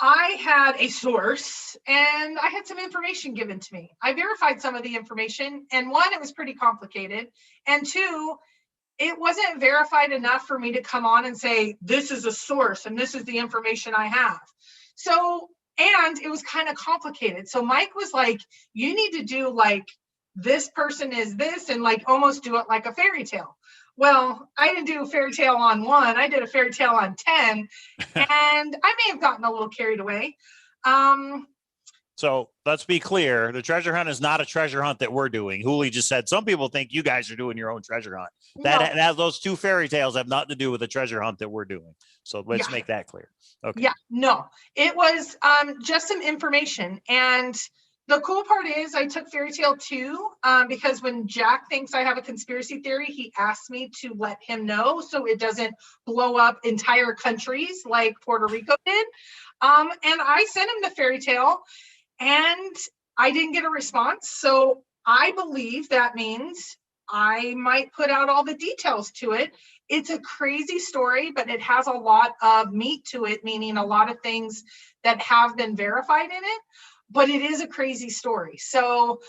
I had a source and I had some information given to me. I verified some of the information, and 1, it was pretty complicated. And 2, it wasn't verified enough for me to come on and say, this is a source and this is the information I have. So, and it was kind of complicated. So Mike was like, you need to do like, this person is this, and like almost do it like a fairy tale. Well, I didn't do a fairy tale on 1. I did a fairy tale on 10, and I may have gotten a little carried away. So let's be clear. The treasure hunt is not a treasure hunt that we're doing. Hooli just said some people think you guys are doing your own treasure hunt. That those 2 fairy tales have nothing to do with the treasure hunt that we're doing. So let's make that clear. Okay. Yeah, no, it was just some information. And the cool part is I took fairy tale 2 because when Jack thinks I have a conspiracy theory, he asked me to let him know so it doesn't blow up entire countries like Puerto Rico did. And I sent him the fairy tale and I didn't get a response. So I believe that means I might put out all the details to it. It's a crazy story, but it has a lot of meat to it, meaning a lot of things that have been verified in it. But it is a crazy story. So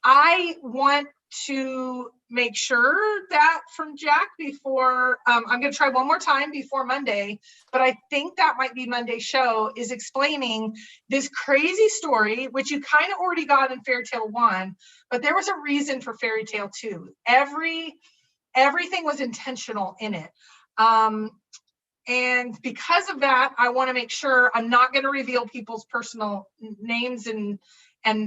I want to make sure that from Jack before, I'm going to try one more time before Monday, but I think that might be Monday's show, is explaining this crazy story, which you kind of already got in Fairy Tale 1, but there was a reason for Fairy Tale 2. Everything was intentional in it. And because of that, I want to make sure I'm not going to reveal people's personal names and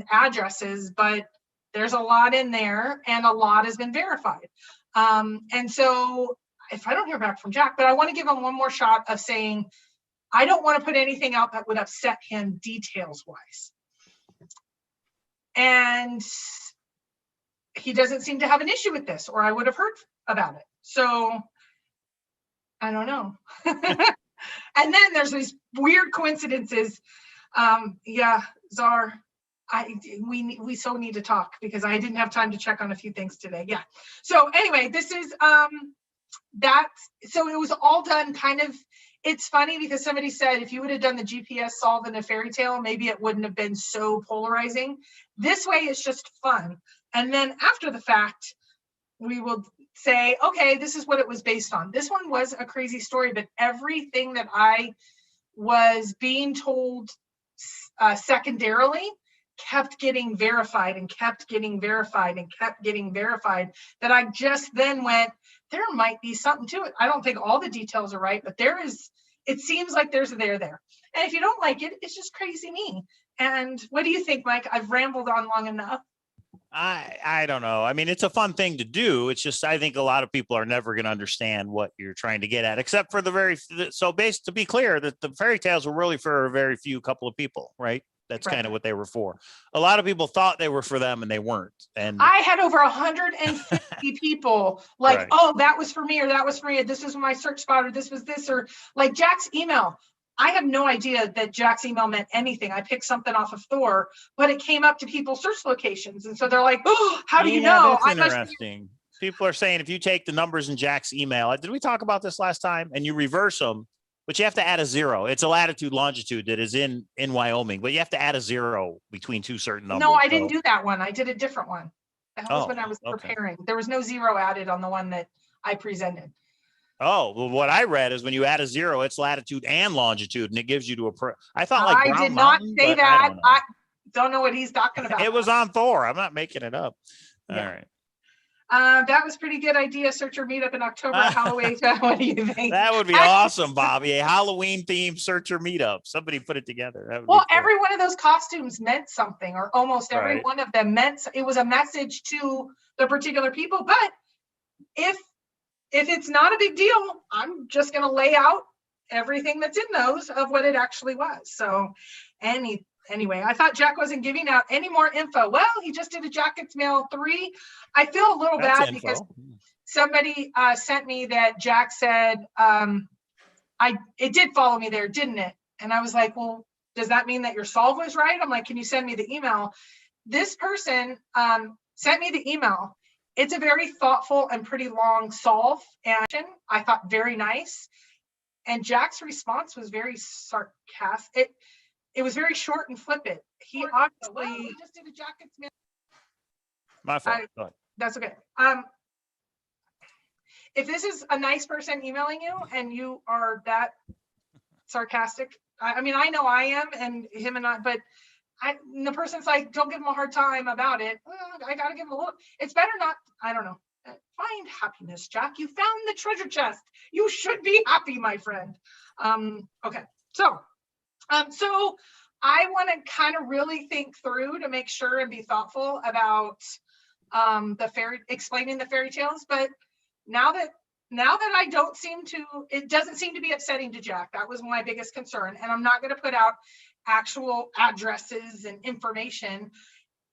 addresses, but there's a lot in there and a lot has been verified. And so if I don't hear back from Jack, but I want to give him one more shot of saying, I don't want to put anything out that would upset him details wise. And he doesn't seem to have an issue with this, or I would have heard about it. So I don't know. And then there's these weird coincidences. Czar, we so need to talk because I didn't have time to check on a few things today. Yeah. So anyway, this is that. So it was all done kind of. It's funny because somebody said if you would have done the GPS solve in a fairy tale, maybe it wouldn't have been so polarizing. This way, it's just fun. And then after the fact, we will say, okay, this is what it was based on. This one was a crazy story, but everything that I was being told secondarily kept getting verified and kept getting verified and kept getting verified, that I just then went, there might be something to it. I don't think all the details are right, but there is, it seems like there's a there. And if you don't like it, it's just crazy me. And what do you think, Mike? I've rambled on long enough. I don't know. I mean, it's a fun thing to do. It's just, I think a lot of people are never going to understand what you're trying to get at, except for to be clear, that the fairy tales were really for a very few couple of people, right? That's kind of what they were for. A lot of people thought they were for them and they weren't. And I had over 150 people like, oh, that was for me, or that was for me. Or this was my search spot, or this was this, or like Jack's email. I have no idea that Jack's email meant anything. I picked something off of Thor, but it came up to people's search locations. And so they're like, oh, how do you know? That's interesting. People are saying if you take the numbers in Jack's email, did we talk about this last time? And you reverse them, but you have to add a 0. It's a latitude longitude that is in Wyoming, but you have to add a 0 between two certain numbers. No, I didn't do that one. I did a different one. That was when I was preparing. There was no 0 added on the one that I presented. Oh, well, what I read is when you add a 0, it's latitude and longitude, and it gives you to I thought like I did not say that. I don't know what he's talking about. It was on Thor. I'm not making it up. All right. That was pretty good idea. Searcher meetup in October. Halloween. What do you think? That would be awesome, Bobby. A Halloween themed searcher meetup. Somebody put it together. Well, cool. Every one of those costumes meant something, or almost every one of them meant. It was a message to the particular people. But if it's not a big deal, I'm just going to lay out everything that's in those of what it actually was. So anyway, I thought Jack wasn't giving out any more info. Well, he just did a Jackets Mail 3. I feel a little bad because somebody sent me that Jack said, it did follow me there, didn't it? And I was like, well, does that mean that your solve was right? I'm like, can you send me the email? This person sent me the email. It's a very thoughtful and pretty long solve, and I thought very nice. And Jack's response was very sarcastic. It was very short and flippant. He obviously just did a Jackets mail. My fault. Go ahead. That's okay. If this is a nice person emailing you and you are that sarcastic, I mean, I know I am, and him and I, but the person's like, don't give him a hard time about it. I got to give him a little, it's better not, I don't know. Find happiness, Jack. You found the treasure chest. You should be happy, my friend. Okay. So I want to kind of really think through to make sure and be thoughtful about explaining the fairy tales. But now that I don't seem to, it doesn't seem to be upsetting to Jack. That was my biggest concern. And I'm not going to put out actual addresses and information.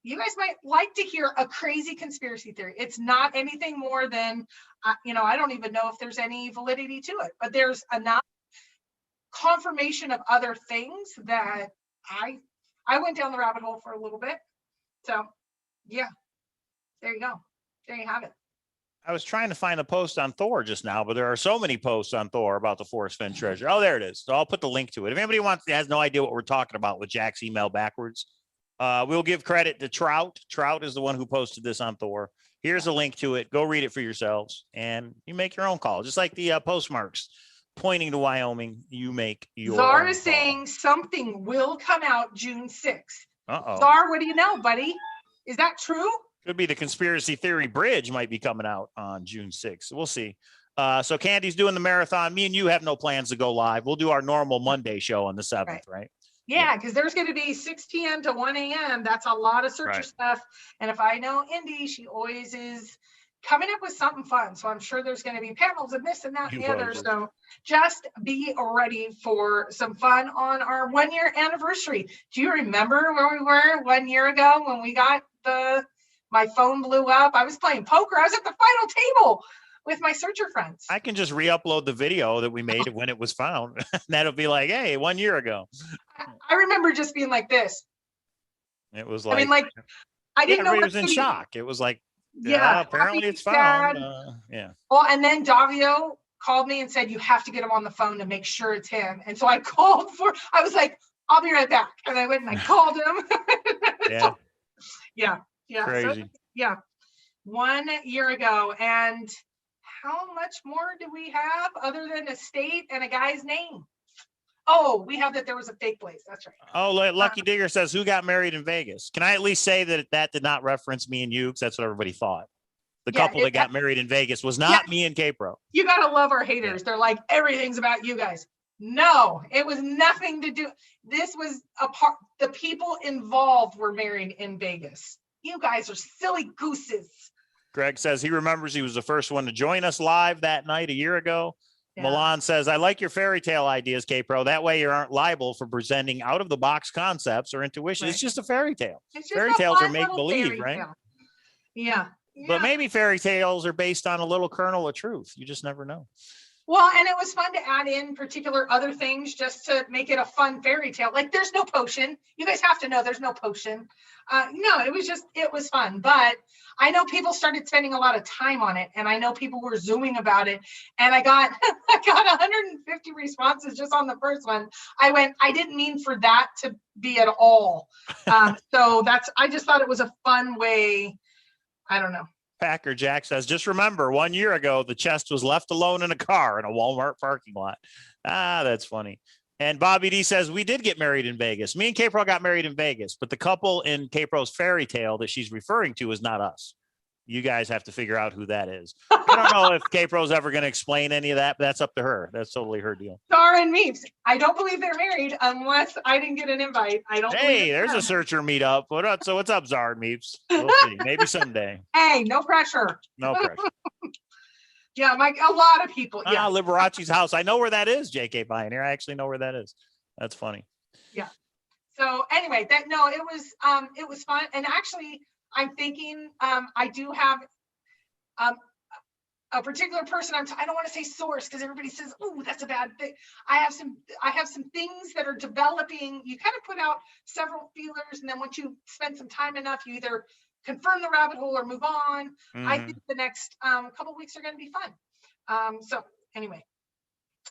You guys might like to hear a crazy conspiracy theory. It's not anything more than, I don't even know if there's any validity to it, but there's enough confirmation of other things that I went down the rabbit hole for a little bit. So yeah, there you go. There you have it. I was trying to find a post on Thor just now, but there are so many posts on Thor about the Forrest Fenn treasure. Oh, there it is. So I'll put the link to it. If anybody has no idea what we're talking about with Jack's email backwards, we'll give credit to Trout. Trout is the one who posted this on Thor. Here's a link to it. Go read it for yourselves, and you make your own call. Just like the postmarks pointing to Wyoming, you make your Czar own is call. saying something will come out June 6th. Uh-oh. Czar, what do you know, buddy? Is that true? Could be the conspiracy theory bridge might be coming out on June 6th. We'll see. So Candy's doing the marathon. Me and you have no plans to go live. We'll do our normal Monday show on the 7th, right? Yeah, because there's going to be 6 p.m. to 1 a.m. That's a lot of searcher stuff. And if I know Indy, she always is coming up with something fun. So I'm sure there's going to be panels and this and that and the other. So just be ready for some fun on our 1-year anniversary. Do you remember where we were 1 year ago when we got my phone blew up? I was playing poker. I was at the final table with my searcher friends. I can just re-upload the video that we made when it was found. That'll be like, hey, 1 year ago. I remember just being like this. It was like, I mean, like, I didn't know. Everybody was in shock. It was like, yeah, apparently it's found. Yeah. Well, and then Davio called me and said, you have to get him on the phone to make sure it's him. And so I was like, I'll be right back. And I went and I called him. Yeah. Crazy. So, 1 year ago. And how much more do we have other than a state and a guy's name? Oh, we have that there was a fake place. That's right. Oh, Lucky Digger says, who got married in Vegas? Can I at least say that did not reference me and you? Because that's what everybody thought. The couple that got married in Vegas was not me and K-Pro. You got to love our haters. They're like, everything's about you guys. No, it was nothing to do. This was the people involved were married in Vegas. You guys are silly gooses. Greg says he remembers he was the first one to join us live that night a year ago. Yeah. Milan says, I like your fairy tale ideas, K-Pro. That way you aren't liable for presenting out of the box concepts or intuition. Right. It's just a fairy tale. Fairy tales are make believe, right? Yeah. But maybe fairy tales are based on a little kernel of truth. You just never know. Well, and it was fun to add in particular other things just to make it a fun fairy tale. Like there's no potion. You guys have to know there's no potion. No, it was fun. But I know people started spending a lot of time on it, and I know people were Zooming about it. And I got 150 responses just on the first one. I didn't mean for that to be at all. So I just thought it was a fun way. I don't know. Packer Jack says, just remember 1 year ago, the chest was left alone in a car in a Walmart parking lot. That's funny. And Bobby D says, we did get married in Vegas. Me and K-Pro got married in Vegas, but the couple in K-Pro's fairy tale that she's referring to is not us. You guys have to figure out who that is. I don't know if K-Pro's ever going to explain any of that, but that's up to her. That's totally her deal. Star and Meeps. I don't believe they're married unless I didn't get an invite. I don't. Hey, there's a searcher meetup. So what's up, Czar and Meeps? We'll see. Maybe someday. Hey, no pressure. No pressure. Yeah, a lot of people. Yeah. Liberace's house. I know where that is, JK Pioneer. I actually know where that is. That's funny. Yeah. So anyway, it was fun. And actually, I'm thinking I do have a particular person, I don't want to say source because everybody says, oh, that's a bad thing. I have some things that are developing. You kind of put out several feelers, and then once you spend some time enough, you either confirm the rabbit hole or move on. I think the next couple weeks are going to be fun. So anyway,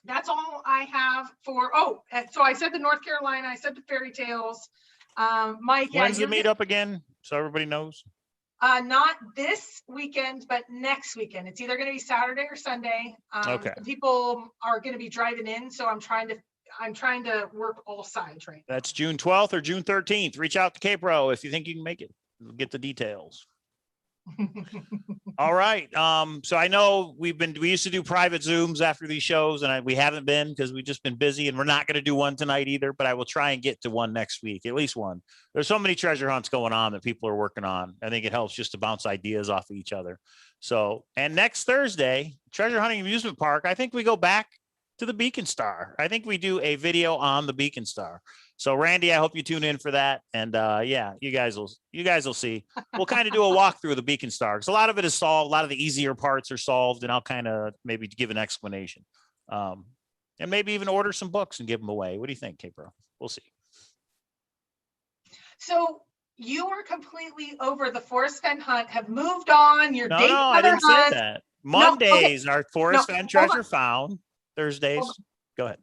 that's all I have for, and so I said the North Carolina, I said the fairy tales. Mike, when's the meetup again? So everybody knows. Not this weekend, but next weekend. It's either going to be Saturday or Sunday. Okay. People are going to be driving in, so I'm trying to work all sides right now. That's June 12th or June 13th. Reach out to K-Pro if you think you can make it. We'll get the details. All right. So I know we used to do private Zooms after these shows, and we haven't been because we've just been busy, and we're not going to do one tonight either, but I will try and get to one next week, at least one. There's so many treasure hunts going on that people are working on. I think it helps just to bounce ideas off of each other. So, and next Thursday, Treasure Hunting Amusement Park, I think we go back to the Beacon Star. I think we do a video on the Beacon Star. So Randy, I hope you tune in for that. And yeah, you guys will see. We'll kind of do a walkthrough of the Beacon Star because a lot of it is solved. A lot of the easier parts are solved, and I'll kind of maybe give an explanation. And maybe even order some books and give them away. What do you think, K-Pro? We'll see. So you are completely over the Forrest Fenn hunt, have moved on. You're dating I other didn't hunts. say that. Mondays are Forrest Fenn hold treasure on. found. Thursdays. Go ahead.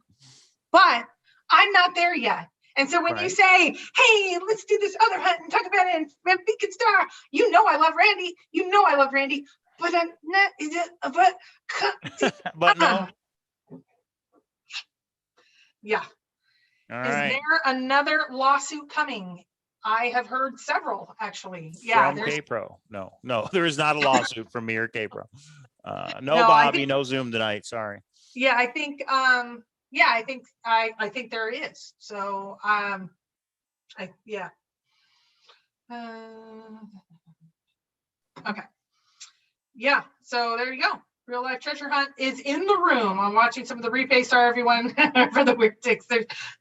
But I'm not there yet. And so when you Right. say, hey, let's do this other hunt and talk about it and Beacon Star, you know I love Randy. You know I love Randy. But I'm not, But no. Yeah. All Is right. there another lawsuit coming? I have heard several, actually. Yeah. From K-Pro. No, there is not a lawsuit from me or K-Pro. No, No, Bobby, no Zoom tonight. Sorry. Yeah, I think I think there is. So yeah. Okay. Yeah, so there you go. Real life treasure hunt is in the room. I'm watching some of the replay. Sorry, everyone, for the weird ticks.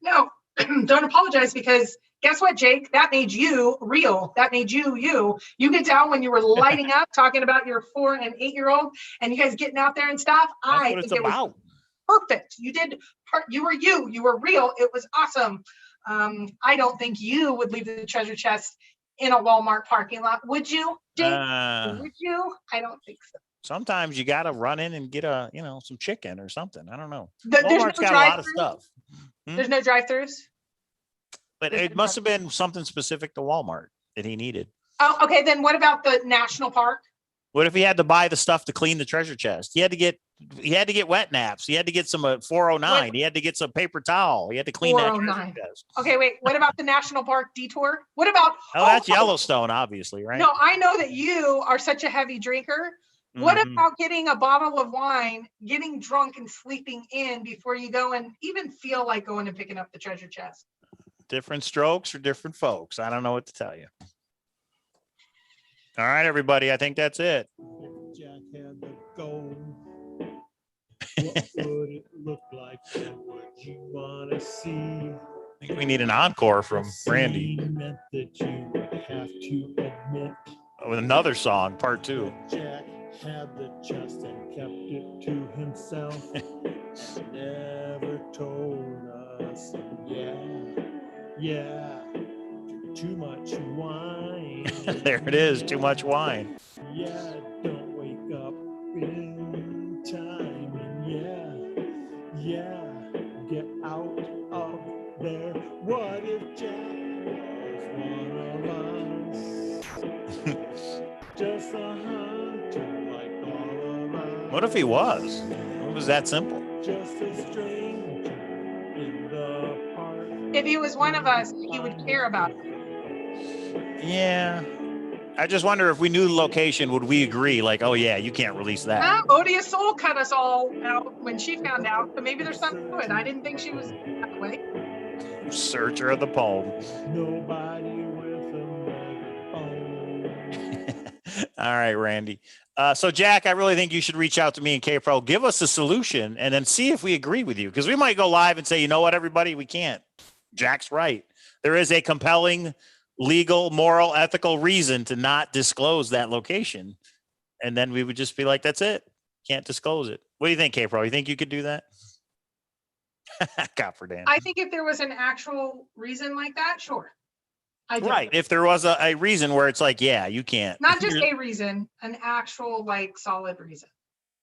No, don't apologize, because guess what, Jake? That made you real. That made you. You could tell when you were lighting up talking about your 4 and 8-year-old and you guys getting out there and stuff. That's I what it's think it about. was perfect. You did you were you were real. It was awesome. I don't think you would leave the treasure chest in a Walmart parking lot, would you, Jake? Would you? I don't think so. Sometimes you got to run in and get some chicken or something. I don't know. There's Walmart's no got a lot of drive-through? stuff, There's no drive-throughs. but it must have been something specific to Walmart that he needed. Oh, okay. Then what about the national park? What if he had to buy the stuff to clean the treasure chest? He had to get wet naps. He had to get some 409. He had to get some paper towel. He had to clean that treasure 409. chest. Okay, wait. What about the national park detour? What about? Oh, that's Yellowstone, obviously, right? No, I know that you are such a heavy drinker. What Mhm. about getting a bottle of wine, getting drunk and sleeping in before you go and even feel like going and picking up the treasure chest? Different strokes for different folks. I don't know what to tell you. All right, everybody. I think that's it. If Jack had the gold, what would it look like? What would you want to see? I think we need an encore from Randy Meant that you would have to admit with another song, part 2. Jack had the chest and kept it to himself. Never told us. Yeah, too much wine. There it is. Too much wine. Yeah, don't wake up in time. And yeah, get out of there. What if Jack was one of us? Just a hunter like all of us. What if he was? It was that simple. Just a stranger in the park. If he was one of us, he would care about it. Yeah. I just wonder if we knew the location, would we agree? Like, oh yeah, you can't release that. Odious Soul cut us all out when she found out, but maybe there's something to it. I didn't think she was that way. Searcher of the poem. Nobody with a megaphone. All right, Randy. So Jack, I really think you should reach out to me and K-Pro, give us a solution, and then see if we agree with you. Because we might go live and say, you know what, everybody, we can't. Jack's right. There is a compelling legal, moral, ethical reason to not disclose that location. And then we would just be like, that's it. Can't disclose it. What do you think, K-Pro? You think you could do that? God for Dan. I think if there was an actual reason like that, sure. I do. Right. If there was a reason where it's like, yeah, you can't. Not just a reason, an actual like solid reason.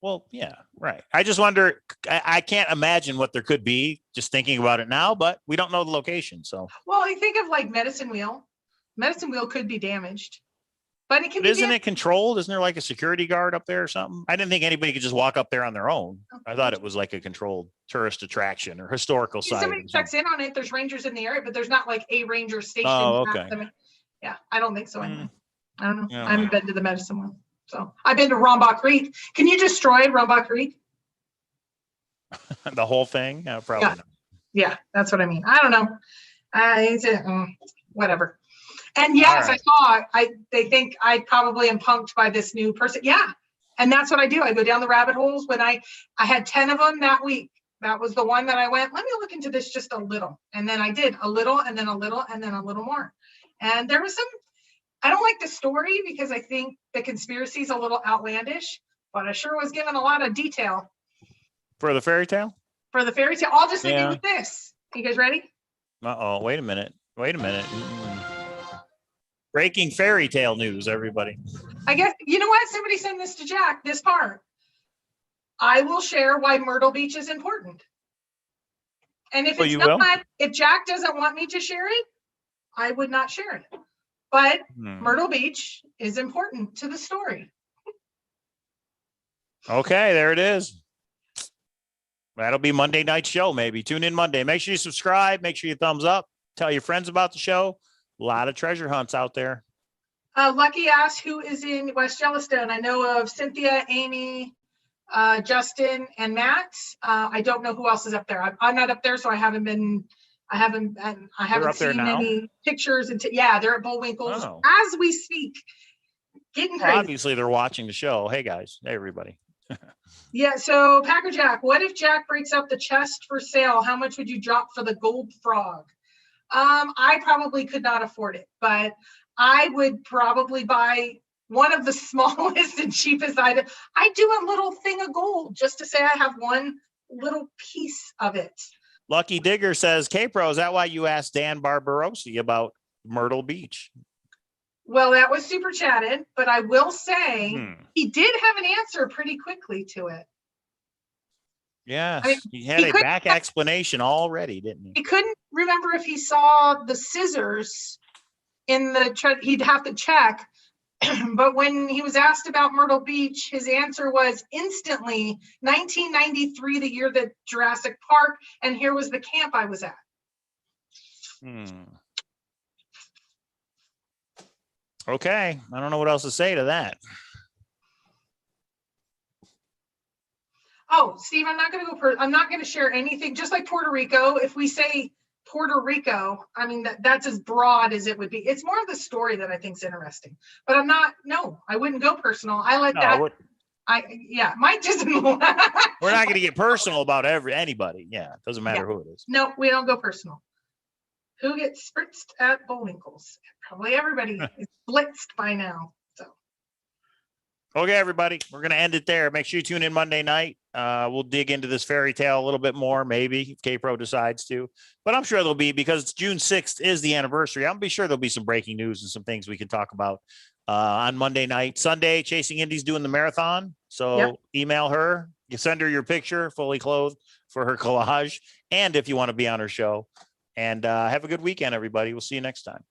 Well, yeah, right. I just wonder, I can't imagine what there could be just thinking about it now, but we don't know the location. So, Well, I think of like Medicine Wheel. Medicine Wheel could be damaged, but it can but be isn't damaged. it controlled? Isn't there like a security guard up there or something? I didn't think anybody could just walk up there on their own. I thought it was like a controlled tourist attraction or historical If site. somebody checks in on it, there's rangers in the area, but there's not like a ranger station. Oh, okay. Yeah, I don't think so anyway. I don't know. Yeah. I haven't been to the Medicine Wheel. So I've been to Rombach Creek. Can you destroy Rombach Creek? The whole thing? Probably Yeah. not. Yeah, that's what I mean. I don't know. Whatever. And yes, right. I saw. They think I probably am punked by this new person. Yeah, and that's what I do. I go down the rabbit holes. When I had 10 of them that week. That was the one that I went. Let me look into this just a little, and then I did a little, and then a little, and then a little more. And there was some. I don't like the story because I think the conspiracy is a little outlandish, but I sure was given a lot of detail For the fairy tale? for the fairy tale. I'll just leave Yeah. you with this. You guys ready? Uh-oh, wait a minute. Breaking fairy tale news, everybody. I guess, you know what? Somebody send this to Jack, this part. I will share why Myrtle Beach is important. And if Well, it's you will? not, if Jack doesn't want me to share it, I would not share it. But Myrtle Beach is important to the story. Okay, there it is. That'll be Monday night show, maybe. Tune in Monday. Make sure you subscribe. Make sure you thumbs up. Tell your friends about the show. A lot of treasure hunts out there. Lucky asked who is in West Yellowstone. I know of Cynthia, Amy, Justin, and Matt. I don't know who else is up there. I'm not up there, so I haven't up there seen now? any pictures. Yeah, they're at Bullwinkle's Oh. as we speak. Getting Well, crazy. obviously, they're watching the show. Hey, guys. Hey, everybody. Yeah, so Packer Jack, what if Jack breaks out the chest for sale? How much would you drop for the gold frog? I probably could not afford it, but I would probably buy one of the smallest and cheapest items. I do a little thing of gold just to say I have one little piece of it. Lucky Digger says, K-Pro, is that why you asked Dan Barbarosi about Myrtle Beach? Well, that was super chatted, but I will say he did have an answer pretty quickly to it. Yes, I mean, he had he a couldn't- back explanation already, didn't he? He couldn't remember if he saw the scissors in the, he'd have to check. But when he was asked about Myrtle Beach, his answer was instantly 1993, the year that Jurassic Park, and here was the camp I was at. Okay, I don't know what else to say to that. Oh, Steve, I'm not going to go. I'm not going to share anything. Just like Puerto Rico, if we say Puerto Rico, I mean that's as broad as it would be. It's more of the story that I think is interesting. But I'm not. No, I wouldn't go personal. I let that. Mike just. We're not going to get personal about anybody. Yeah, it doesn't matter who it is. No, we don't go personal. Who gets spritzed at Bullwinkle's? Probably everybody is blitzed by now. So. Okay, everybody, we're going to end it there. Make sure you tune in Monday night. We'll dig into this fairy tale a little bit more, maybe if K-Pro decides to. But I'm sure there'll be, because June 6th is the anniversary. I'm be sure there'll be some breaking news and some things we can talk about on Monday night. Sunday, Chasing Indy's doing the marathon. So email her. You send her your picture, fully clothed, for her collage. And if you want to be on her show. And have a good weekend, everybody. We'll see you next time.